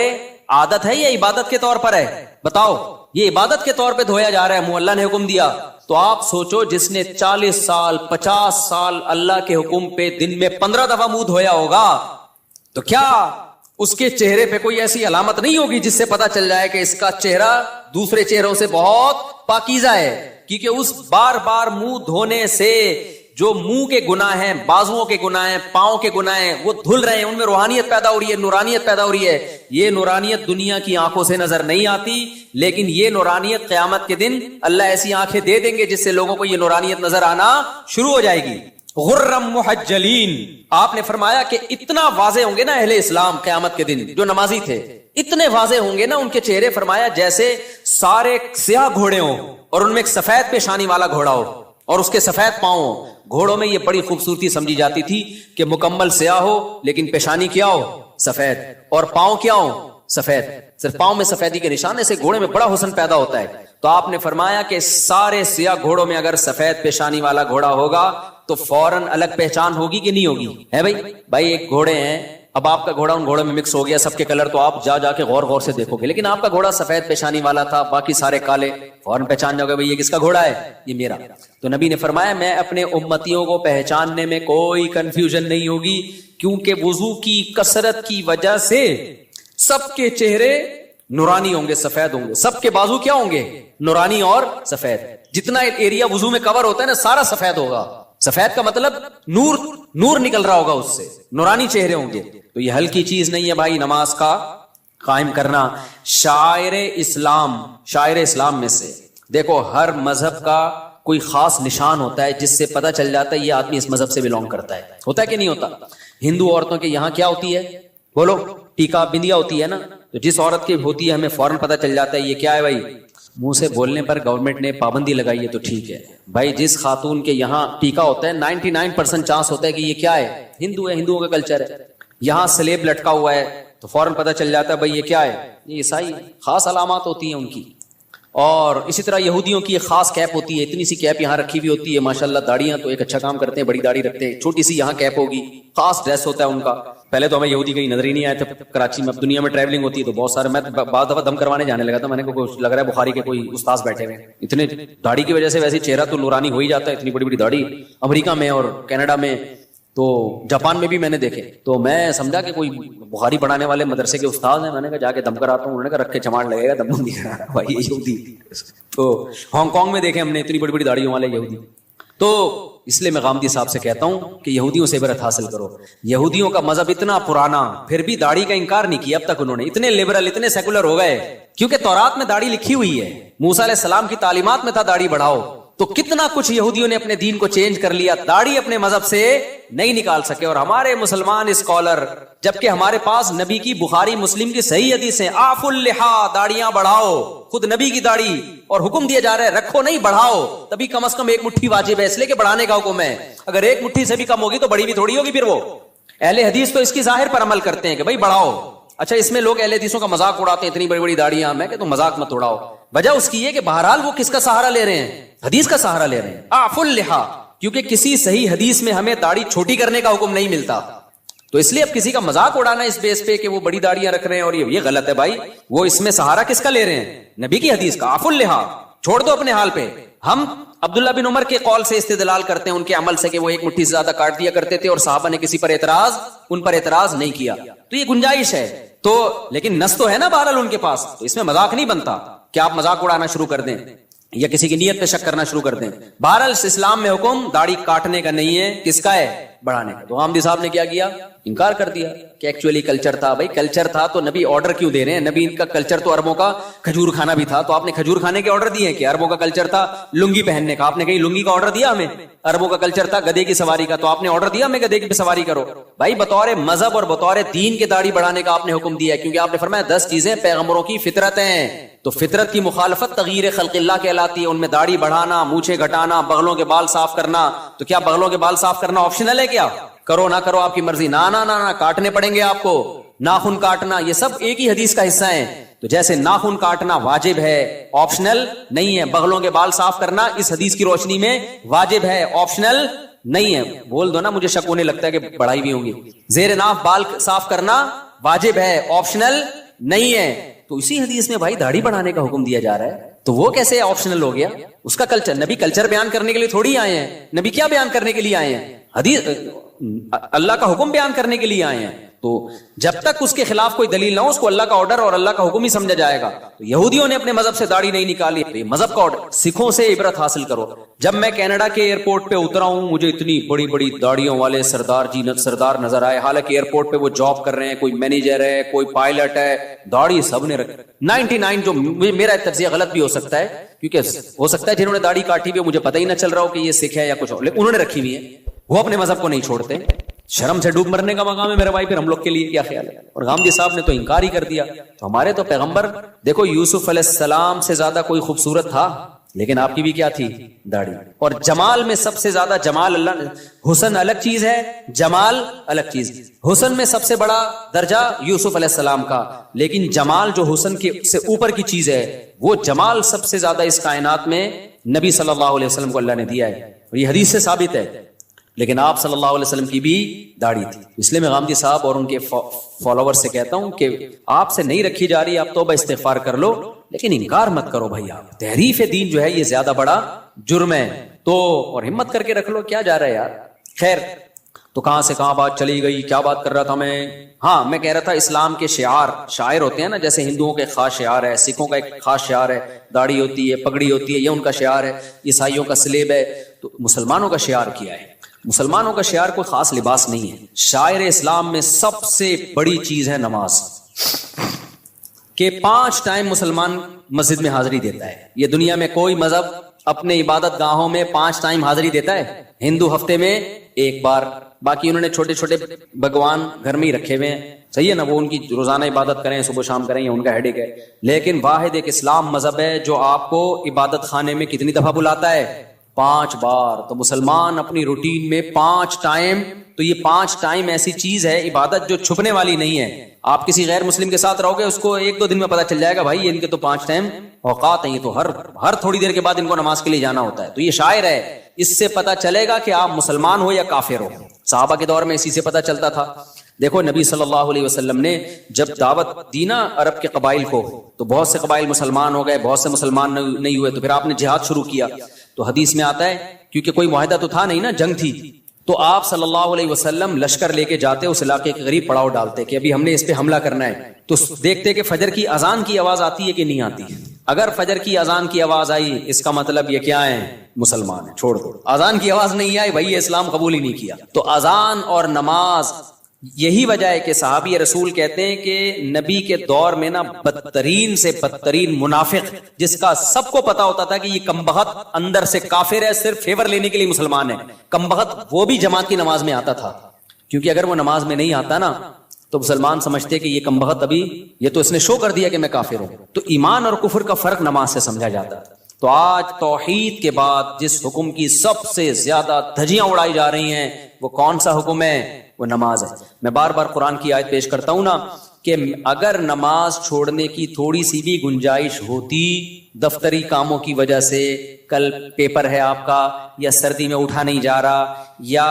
Speaker 2: عادت ہے یا عبادت کے طور پر ہے؟ بتاؤ. یہ عبادت کے طور پہ دھویا جا رہا ہے، منہ اللہ نے حکم دیا. تو آپ سوچو جس نے 40 سال 50 سال اللہ کے حکم پہ دن میں 15 دفعہ منہ دھویا ہوگا، تو کیا اس کے چہرے پہ کوئی ایسی علامت نہیں ہوگی جس سے پتا چل جائے کہ اس کا چہرہ دوسرے چہروں سے بہت پاکیزہ ہے؟ کیونکہ اس بار بار منہ دھونے سے جو منہ کے گناہ ہیں، بازوؤں کے گناہ ہیں، پاؤں کے گناہ ہیں، وہ دھل رہے ہیں، ان میں روحانیت پیدا ہو رہی ہے، نورانیت پیدا ہو رہی ہے. یہ نورانیت دنیا کی آنکھوں سے نظر نہیں آتی، لیکن یہ نورانیت قیامت کے دن اللہ ایسی آنکھیں دے دیں گے جس سے لوگوں کو یہ نورانیت نظر آنا شروع ہو جائے گی. غرم محجلین. آپ نے فرمایا کہ اتنا واضح ہوں گے نا اہل اسلام قیامت کے دن، جو نمازی تھے اتنے واضح ہوں گے نا ان کے چہرے، فرمایا جیسے سارے سیاہ گھوڑے ہوں اور ان میں ایک سفید پیشانی والا گھوڑا ہو اور اس کے سفید پاؤں ہو. گھوڑوں میں یہ بڑی خوبصورتی سمجھی جاتی تھی کہ مکمل سیاہ ہو لیکن پیشانی کیا ہو؟ سفید، اور پاؤں کیا ہو؟ سفید. صرف پاؤں میں سفیدی کے نشانے سے گھوڑے میں بڑا حسن پیدا ہوتا ہے. تو آپ نے فرمایا کہ سارے سیاہ گھوڑوں میں اگر سفید پیشانی والا گھوڑا ہوگا تو فوراً الگ پہچان ہوگی کہ نہیں ہوگی؟ ہے بھائی ایک گھوڑے ہیں، اب آپ کا گھوڑا ان گھوڑوں میں مکس ہو گیا، سب کے کلر تو آپ جا کے غور سے دیکھو گے، لیکن آپ کا گھوڑا سفید پیشانی والا تھا، باقی سارے کالے، فوراً پہچان جاؤ گے بھائی یہ کس کا گھوڑا ہے؟ یہ میرا. تو نبی نے فرمایا میں اپنے امتیوں کو پہچاننے میں کوئی کنفیوژن نہیں ہوگی، کیونکہ وضو کی کثرت کی وجہ سے سب کے چہرے نورانی ہوں گے، سفید ہوں گے. سب کے بازو کیا ہوں گے؟ نورانی اور سفید. جتنا ایریا وضو میں کور ہوتا ہے نا سارا سفید ہوگا. سفید کا مطلب نور نکل رہا ہوگا اس سے، نورانی چہرے ہوں گے. تو یہ ہلکی چیز نہیں ہے بھائی نماز کا قائم کرنا. شاعر اسلام میں سے دیکھو ہر مذہب کا کوئی خاص نشان ہوتا ہے جس سے پتہ چل جاتا ہے یہ آدمی اس مذہب سے بلونگ کرتا ہے کہ نہیں ہوتا؟ ہندو عورتوں کے یہاں کیا ہوتی ہے؟ بولو، ٹیکا بندیا ہوتی ہے نا، تو جس عورت کی ہوتی ہے ہمیں فوراً پتہ چل جاتا ہے یہ کیا ہے بھائی. منہ سے بولنے پر گورنمنٹ نے پابندی لگائی ہے تو ٹھیک ہے بھائی. جس خاتون کے یہاں ٹیکا ہوتا ہے 99% چانس ہوتا ہے کہ یہ کیا ہے؟ ہندو ہے، ہندوؤں کا کلچر ہے. یہاں سلیب لٹکا ہوا ہے تو فوراً پتہ چل جاتا ہے بھائی یہ کیا ہے؟ یہ عیسائی. خاص علامات ہوتی ہیں ان کی. اور اسی طرح یہودیوں کی ایک خاص کیپ ہوتی ہے، اتنی سی کیپ یہاں رکھی ہوئی ہوتی ہے، ماشاءاللہ داڑیاں تو ایک اچھا کام کرتے ہیں، بڑی داڑھی رکھتے ہیں، چھوٹی سی یہاں کیپ ہوگی، خاص ڈریس ہوتا ہے ان کا. پہلے تو ہمیں یہودی کہیں نظر ہی نہیں آئے تھے کراچی میں. اب دنیا میں ٹریولنگ ہوتی ہے تو بہت سارے، میں بعض دفعہ دم کروانے جانے لگا تھا، میں نے کہا لگ رہا ہے بخاری کے کوئی استاذ بیٹھے ہوئے، اتنے داڑھی کی وجہ سے ویسے چہرہ تو نورانی ہو ہی جاتا ہے، اتنی بڑی بڑی داڑھی. امریکہ میں اور کینیڈا میں تو جاپان میں بھی میں نے دیکھے، تو میں سمجھا کہ کوئی بخاری پڑھانے والے مدرسے کے استاد ہیں. میں نے کہا جا کے دم کراتا ہوں. انہوں نے کہا رکھ کے چماڑ لگے گا، دم نہیں کرا بھائی یہودی. تو ہانگ کانگ میں دیکھے ہم نے اتنی بڑی بڑی داڑھیوں والے یہودی. تو اس لیے میں غامدی صاحب سے کہتا ہوں کہ یہودیوں سے عبرت حاصل کرو. یہودیوں کا مذہب اتنا پرانا، پھر بھی داڑھی کا انکار نہیں کیا اب تک انہوں نے. اتنے لبرل، اتنے سیکولر ہو گئے کیونکہ تورات میں داڑھی لکھی ہوئی ہے. موسیٰ علیہ السلام کی تعلیمات میں تھا داڑھی بڑھاؤ. تو کتنا کچھ یہودیوں نے اپنے دین کو چینج کر لیا، داڑھی اپنے مذہب سے نہیں نکال سکے. اور ہمارے مسلمان اسکالر، جبکہ ہمارے پاس نبی کی بخاری مسلم کی صحیح حدیثیں، آف اللحا، داڑیاں بڑھاؤ، خود نبی کی داڑھی، اور حکم دیا جا رہا ہے رکھو نہیں بڑھاؤ. تبھی کم از کم ایک مٹھی واجب ہے، اس لیے کہ بڑھانے کا حکم ہے. اگر ایک مٹھی سے بھی کم ہوگی تو بڑی بھی تھوڑی ہوگی. پھر وہ اہل حدیث تو اس کی ظاہر پر عمل کرتے ہیں کہ بھائی بڑھاؤ. اچھا، اس میں لوگ اہل حدیثوں کا مذاق اڑاتے ہیں، اتنی بڑی بڑی داڑیاں. میں کہ تم مذاق مت اڑاؤ. وجہ اس کی یہ کہ بہرحال وہ کس کا سہارا لے رہے ہیں؟ حدیث کا سہارا لے رہے ہیں. اعفوا اللحا، کیونکہ کسی صحیح حدیث میں ہمیں داڑھی چھوٹی کرنے کا حکم نہیں ملتا. تو اس لیے اب کسی کا مذاق اڑانا اس بیس پہ کہ وہ بڑی داڑیاں رکھ رہے ہیں اور یہ غلط ہے بھائی. وہ اس میں سہارا کس کا لے رہے ہیں؟ نبی کی حدیث کا. اعفوا اللحا، چھوڑ دو اپنے حال پہ. ہم عبداللہ بن عمر کے قول سے استدلال کرتے ہیں، ان کے عمل سے، کہ وہ ایک مٹھی سے زیادہ کاٹ دیا کرتے تھے اور صحابہ نے کسی پر ان پر اعتراض نہیں کیا. تو یہ گنجائش ہے. تو لیکن نص تو ہے نا بہرحال ان کے پاس، تو اس میں مذاق نہیں بنتا کہ آپ مذاق اڑانا شروع کر دیں یا کسی کی نیت پہ شک کرنا شروع کر دیں. بہرحال اسلام میں حکم داڑھی کاٹنے کا نہیں ہے، کس کا ہے؟ بڑھانے کا. تو غامدی صاحب نے کیا کیا؟ انکار کر دیا کہ ایکچولی کلچر تھا. بھائی کلچر تھا تو نبی آرڈر کیوں دے رہے ہیں؟ نبی ان کا کلچر تو عربوں کا کھجور کھانا بھی تھا، تو آپ نے کھجور کھانے کے آرڈر دیے کہ عربوں کا کلچر تھا لنگی پہننے کا، آپ نے کہیں لنگی کا آرڈر دیا ہمیں؟ عربوں کا کلچر تھا گدھے کی سواری کا، تو آپ نے آرڈر دیا ہمیں گدھے کی سواری کرو؟ بھائی بطور مذہب اور بطور دین کے داڑھی بڑھانے کا آپ نے حکم دیا ہے، کیونکہ آپ نے فرمایا 10 چیزیں پیغمبروں کی فطرت ہیں. تو فطرت کی مخالفت تغییر خلق اللہ کہلاتی ہے. ان میں داڑھی بڑھانا، مونچھیں گھٹانا، بغلوں کے بال صاف کرنا. تو کیا بغلوں کے بال صاف کرنا آپشنل ہے کیا؟ کرو نہ کرو آپ کی مرضی. نہ کاٹنے پڑیں گے آپ کو. ناخن کاٹنا، یہ سب ایک ہی حدیث کا حصہ ہیں. تو جیسے ناخن کاٹنا واجب ہے، آپشنل نہیں ہے. بغلوں کے بال صاف کرنا اس حدیث کی روشنی میں واجب ہے، آپشنل نہیں ہے. بول دو نا، مجھے شک ہونے لگتا ہے کہ بڑھائی بھی ہوں گی. زیر ناف بال صاف کرنا واجب ہے، آپشنل نہیں ہے. تو اسی حدیث میں بھائی داڑھی بڑھانے کا حکم دیا جا رہا ہے، تو وہ کیسے آپشنل ہو گیا؟ اس کا کلچر، نبی کلچر بیان کرنے کے لیے تھوڑی آئے ہیں. نبی کیا بیان کرنے کے لیے آئے ہیں؟ حدیث، اللہ کا حکم بیان کرنے کے لیے آئے ہیں. تو جب تک اس کے خلاف کوئی دلیل نہ ہو، اس کو اللہ کا آرڈر اور اللہ کا حکم ہی سمجھا جائے گا. تو یہودیوں نے اپنے مذہب سے داڑھی نہیں نکالی، یہ مذہب کا آرڈر. سکھوں سے عبرت حاصل کرو. جب میں کینیڈا کے ایئرپورٹ پہ اترا ہوں، مجھے اتنی بڑی بڑی داڑھیوں والے سردار نظر آئے. حالانکہ ایئرپورٹ پہ وہ جاب کر رہے ہیں، کوئی مینیجر ہے، کوئی پائلٹ ہے، داڑھی سب نے رکھی. 99 جو میرا تجزیہ غلط بھی ہو سکتا ہے، کیونکہ ہو سکتا ہے جنہوں نے داڑھی کاٹی ہوئی مجھے پتہ ہی نہ چل رہا ہو کہ یہ سکھ ہے یا کچھ اور، لیکن انہوں نے رکھی ہوئی ہے. وہ اپنے مذہب کو نہیں چھوڑتے. شرم سے ڈوب مرنے کا مقام ہے میرے بھائی. پھر ہم لوگ کے لیے کیا خیال ہے؟ اور غامدی صاحب نے تو انکار ہی کر دیا. تو ہمارے تو پیغمبر دیکھو، یوسف علیہ السلام سے زیادہ کوئی خوبصورت تھا، لیکن آپ کی بھی کیا تھی؟ داڑھی. اور جمال میں سب سے زیادہ جمال اللہ نے، حسن الگ چیز ہے، جمال الگ چیز. حسن میں سب سے بڑا درجہ یوسف علیہ السلام کا، لیکن جمال جو حسن کے سے اوپر کی چیز ہے، وہ جمال سب سے زیادہ اس کائنات میں نبی صلی اللہ علیہ وسلم کو اللہ نے دیا ہے. اور یہ حدیث سے ثابت ہے. لیکن آپ صلی اللہ علیہ وسلم کی بھی داڑھی تھی. اس لیے میں غامدی صاحب اور ان کے فالوور سے کہتا ہوں کہ آپ سے نہیں رکھی جا رہی، آپ توبہ استغفار کر لو، لیکن انکار مت کرو بھائی. آپ تحریف دین جو ہے یہ زیادہ بڑا جرم ہے. تو اور ہمت کر کے رکھ لو. کیا جا رہا ہے یار؟ خیر، تو کہاں سے کہاں بات چلی گئی. کیا بات کر رہا تھا میں؟ ہاں، میں کہہ رہا تھا اسلام کے شعائر ہوتے ہیں نا، جیسے ہندوؤں کے خاص شعار ہے، سکھوں کا ایک خاص شعار ہے، داڑھی ہوتی ہے، پگڑی ہوتی ہے، یہ ان کا شعار ہے. عیسائیوں کا سلیب ہے. تو مسلمانوں کا شعار کیا ہے؟ مسلمانوں کا شعار کوئی خاص لباس نہیں ہے. شاعر اسلام میں سب سے بڑی چیز ہے نماز، کہ 5 ٹائم مسلمان مسجد میں حاضری دیتا ہے. یہ دنیا میں کوئی مذہب اپنے عبادت گاہوں میں 5 ٹائم حاضری دیتا ہے، ہندو ہفتے میں 1 بار، باقی انہوں نے چھوٹے چھوٹے بھگوان گھر میں ہی رکھے ہوئے ہیں، صحیح ہے نا، وہ ان کی روزانہ عبادت کریں، صبح شام کریں، یہ ان کا ہیڈیک ہے. لیکن واحد ایک اسلام مذہب ہے جو آپ کو عبادت خانے میں کتنی دفعہ بلاتا ہے؟ 5 بار. تو مسلمان اپنی روٹین میں 5 ٹائم، تو یہ 5 ٹائم ایسی چیز ہے عبادت جو چھپنے والی نہیں ہے. آپ کسی غیر مسلم کے ساتھ رہو گے، اس کو 1-2 دن میں پتا چل جائے گا بھائی ان کے تو 5 ٹائم اوقات ہیں، یہ تو ہر تھوڑی دیر کے بعد ان کو نماز کے لیے جانا ہوتا ہے. تو یہ شاعر ہے، اس سے پتا چلے گا کہ آپ مسلمان ہو یا کافر ہو. صحابہ کے دور میں اسی سے پتا چلتا تھا. دیکھو نبی صلی اللہ علیہ وسلم نے جب دعوت دی نا عرب کے قبائل کو، تو بہت سے قبائل مسلمان ہو گئے، بہت سے مسلمان نہیں ہوئے، تو پھر آپ نے جہاد شروع کیا. تو حدیث میں آتا ہے کیونکہ کوئی معاہدہ تو تھا نہیں نا، جنگ تھی، تو آپ صلی اللہ علیہ وسلم لشکر لے کے جاتے، اس علاقے کے قریب پڑاؤ ڈالتے کہ ابھی ہم نے اس پہ حملہ کرنا ہے. تو دیکھتے کہ فجر کی اذان کی آواز آتی ہے کہ نہیں آتی. اگر فجر کی اذان کی آواز آئی، اس کا مطلب یہ کیا ہے؟ مسلمان ہے، چھوڑ دو. اذان کی آواز نہیں آئی، بھائی یہ اسلام قبول ہی نہیں کیا. تو اذان اور نماز، یہی وجہ ہے کہ صحابی رسول کہتے ہیں کہ نبی کے دور میں نا بدترین سے بدترین منافق، جس کا سب کو پتا ہوتا تھا کہ یہ کمبخت اندر سے کافر ہے، صرف فیور لینے کے لیے مسلمان ہے، کمبخت، وہ بھی جماعت کی نماز میں آتا تھا. کیونکہ اگر وہ نماز میں نہیں آتا نا تو مسلمان سمجھتے کہ یہ کمبخت ابھی، یہ تو اس نے شو کر دیا کہ میں کافر ہوں. تو ایمان اور کفر کا فرق نماز سے سمجھا جاتا ہے. تو آج توحید کے بعد جس حکم کی سب سے زیادہ دھجیاں اڑائی جا رہی ہیں وہ کون سا حکم ہے؟ وہ نماز ہے. میں بار بار قرآن کی آیت پیش کرتا ہوں نا کہ اگر نماز چھوڑنے کی تھوڑی سی بھی گنجائش ہوتی، دفتری کاموں کی وجہ سے، کل پیپر ہے آپ کا، یا سردی میں اٹھا نہیں جا رہا، یا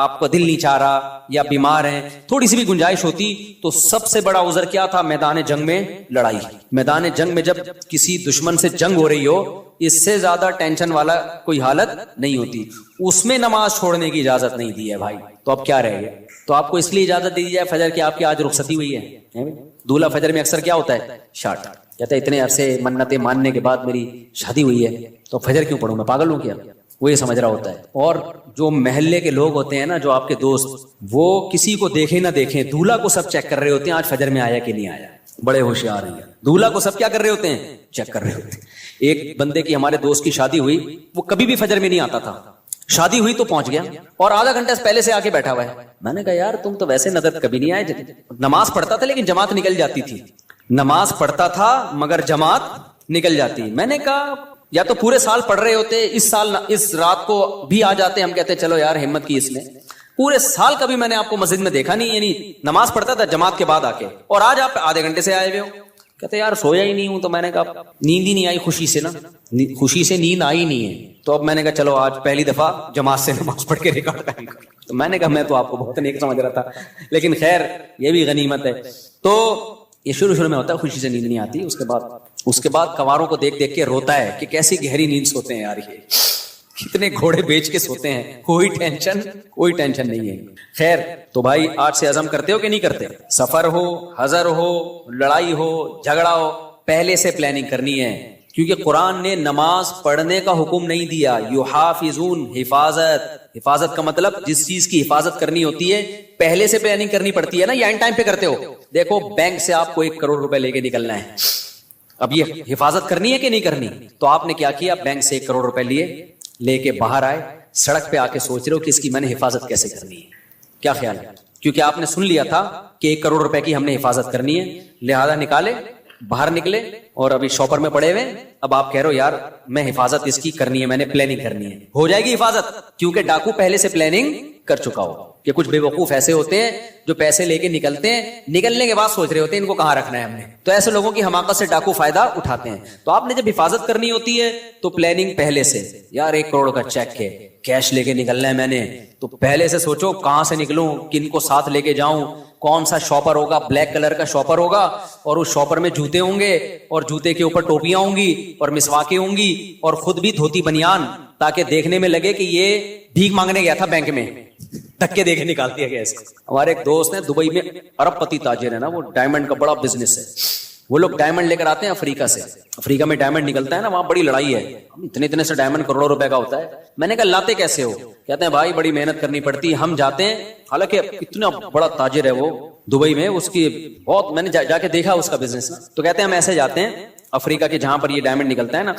Speaker 2: آپ کو دل نہیں چاہ رہا، یا بیمار ہیں، تھوڑی سی بھی گنجائش ہوتی، تو سب سے بڑا عذر کیا تھا؟ میدان جنگ میں لڑائی. میدان جنگ میں جب کسی دشمن سے جنگ ہو رہی ہو، اس سے زیادہ ٹینشن والا کوئی حالت نہیں ہوتی. اس میں نماز چھوڑنے کی اجازت نہیں دی ہے بھائی. تو اب کیا رہ گیا؟ تو آپ کو اس لیے اجازت دے دی جائے فجر کی آپ کی آج رخصتی ہوئی ہے. دولہا فجر میں اکثر کیا ہوتا ہے؟ شارٹ کہتا ہے اتنے عرصے منتیں ماننے کے بعد میری شادی ہوئی ہے تو فجر کیوں پڑھوں، میں پاگل ہوں کیا؟ وہ یہ سمجھ رہا ہوتا ہے. اور جو محلے کے لوگ ہوتے ہیں نا، جو آپ کے دوست، وہ کسی کو دیکھیں نہ دیکھیں، دولہا کو سب چیک کر رہے ہوتے ہیں آج فجر میں آیا کہ نہیں آیا. بڑے ہوشیار ہیں. دولہا کو سب کیا کر رہے ہوتے ہیں؟ چیک کر رہے ہوتے ہیں. ایک بندے کی، ہمارے دوست کی شادی ہوئی، وہ کبھی بھی فجر میں نہیں آتا تھا، شادی ہوئی تو پہنچ گیا اور آدھا گھنٹہ پہلے سے آ کے بیٹھا ہوا ہے. میں نے کہا یار تم تو ویسے نظر کبھی نہیں آئے، نماز پڑھتا تھا لیکن جماعت نکل جاتی تھی، نماز پڑھتا تھا مگر جماعت نکل جاتی. میں نے کہا یا تو پورے سال پڑھ رہے ہوتے، اس سال اس رات کو بھی آ جاتے، ہم کہتے چلو یار ہمت کی اس نے. پورے سال کبھی میں نے آپ کو مسجد میں دیکھا نہیں، یعنی نماز پڑھتا تھا جماعت کے بعد آ کے، اور آج آپ آدھے گھنٹے سے آئے ہوئے ہو. کہتے یار سویا ہی نہیں ہوں. تو میں نے کہا نیند ہی نہیں آئی خوشی سے نا، خوشی سے نیند آئی نہیں ہے. تو اب میں نے کہا چلو آج پہلی دفعہ جماعت سے نماز پڑھ کے ریکارڈ کریں گے. تو میں نے کہا میں تو آپ کو بہت نیک سمجھ رہا تھا، لیکن خیر یہ بھی غنیمت ہے. تو یہ شروع میں ہوتا ہے، خوشی سے نیند نہیں آتی، اس کے بعد کنواروں کو دیکھ دیکھ کے روتا ہے کہ کیسی گہری نیند سوتے ہیں یار، یہ کتنے گھوڑے بیچ کے سوتے ہیں، کوئی ٹینشن نہیں ہے. خیر تو بھائی آج سے عزم کرتے ہو کہ نہیں کرتے؟ سفر ہو، حضر ہو، لڑائی ہو، جھگڑا ہو، پہلے سے پلاننگ کرنی ہے. کیونکہ قرآن نے نماز پڑھنے کا حکم نہیں دیا. یحافظون، حفاظت کا مطلب جس چیز کی حفاظت کرنی ہوتی ہے پہلے سے پلاننگ کرنی پڑتی ہے نا، یا اینڈ ٹائم پہ کرتے ہو. دیکھو بینک سے آپ کو 1 کروڑ روپے لے کے نکلنا ہے، اب یہ حفاظت کرنی ہے کہ نہیں کرنی؟ تو آپ نے کیا کیا؟ بینک سے 1 کروڑ روپے لے کے باہر آئے، سڑک پہ آ کے سوچ رہے ہو کہ اس کی میں نے حفاظت کیسے کرنی ہے. کیا خیال ہے؟ کیونکہ آپ نے سن لیا تھا کہ 1 کروڑ روپے کی ہم نے حفاظت کرنی ہے، لہذا نکالے، باہر نکلے اور ابھی شاپر میں پڑے ہوئے. اب آپ کہہ رہے ہو یار میں حفاظت اس کی کرنی ہے، میں نے پلاننگ کرنی ہے. ہو جائے گی حفاظت، کیونکہ ڈاکو پہلے سے پلاننگ کر چکا ہو. کہ کچھ بے وقوف ایسے ہوتے ہیں جو پیسے لے کے نکلتے ہیں، نکلنے کے بعد سوچ رہے ہوتے ہیں ان کو کہاں رکھنا ہے ہم نے. تو ایسے لوگوں کی حماقت سے ڈاکو فائدہ اٹھاتے ہیں. تو آپ نے جب حفاظت کرنی ہوتی ہے تو پلاننگ پہلے سے، یار 1 کروڑ کا چیک ہے، کیش لے کے نکلنا ہے میں نے، تو پہلے سے سوچو کہاں سے نکلوں، کن کو ساتھ لے کے جاؤں، کون سا شاپر ہوگا، بلیک کلر کا شاپر ہوگا، اور اس شاپر میں جوتے ہوں گے، اور جوتے کے اوپر ٹوپیاں ہوں گی، اور مسواکیں ہوں گی، اور خود بھی دھوتی بنیان، تاکہ دیکھنے میں لگے کہ یہ بھیک مانگنے گیا تھا بینک میں، دھکے دے کے نکال دیا گیا. ہمارے ایک دوست ہیں دبئی میں، ارب پتی تاجر ہے نا، وہ ڈائمنڈ کا بڑا بزنس ہے. وہ لوگ ڈائمنڈ لے کر آتے ہیں افریقہ سے، افریقہ میں ڈائمنڈ نکلتا ہے نا، وہاں بڑی لڑائی ہے، اتنے سے ڈائمنڈ کروڑوں روپے کا ہوتا ہے. میں نے کہا لاتے کیسے ہو؟ کہتے ہیں بھائی بڑی محنت کرنی پڑتی ہے، ہم جاتے ہیں، حالانکہ اتنا بڑا تاجر ہے وہ دبئی میں اس کی بہت، میں نے جا کے دیکھا اس کا بزنس نا. تو کہتے ہیں ہم ایسے جاتے ہیں افریقہ کے جہاں پر یہ ڈائمنڈ نکلتا ہے نا،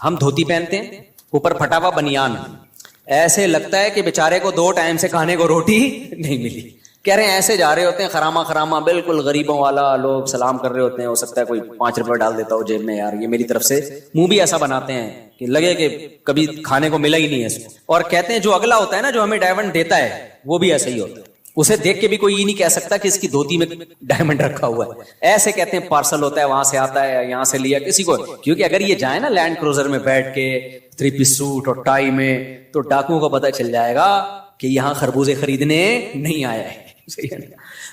Speaker 2: ہم دھوتی پہنتے ہیں، اوپر پھٹا ہوا بنیان، ایسے لگتا ہے کہ بیچارے کو 2 ٹائم سے کھانے کو روٹی نہیں ملی. کہہ رہے ہیں ایسے جا رہے ہوتے ہیں خراما بالکل غریبوں والا، لوگ سلام کر رہے ہوتے ہیں، ہو سکتا ہے کوئی 5 روپے ڈال دیتا ہو جیب میں، یار یہ میری طرف سے، منہ بھی ایسا بناتے ہیں کہ لگے کہ کبھی کھانے کو ملا ہی نہیں ہے اس کو. اور کہتے ہیں جو اگلا ہوتا ہے نا، جو ہمیں ڈائمنڈ دیتا ہے، وہ بھی ایسا ہی ہوتا ہے، اسے دیکھ کے بھی کوئی یہ نہیں کہہ سکتا کہ اس کی دھوتی میں ڈائمنڈ رکھا ہوا ہے. ایسے کہتے ہیں پارسل ہوتا ہے، وہاں سے آتا ہے، یہاں سے لیا کسی کو. کیونکہ اگر یہ جائے نا لینڈ کروزر میں بیٹھ کے 3 پیس سوٹ اور ٹائی میں، تو ڈاکوؤں کو پتہ چل جائے گا کہ یہاں خربوزے خریدنے نہیں آیا ہے.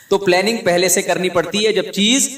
Speaker 2: تو پلاننگ پہلے سے کرنی پڑتی ہے جب چیز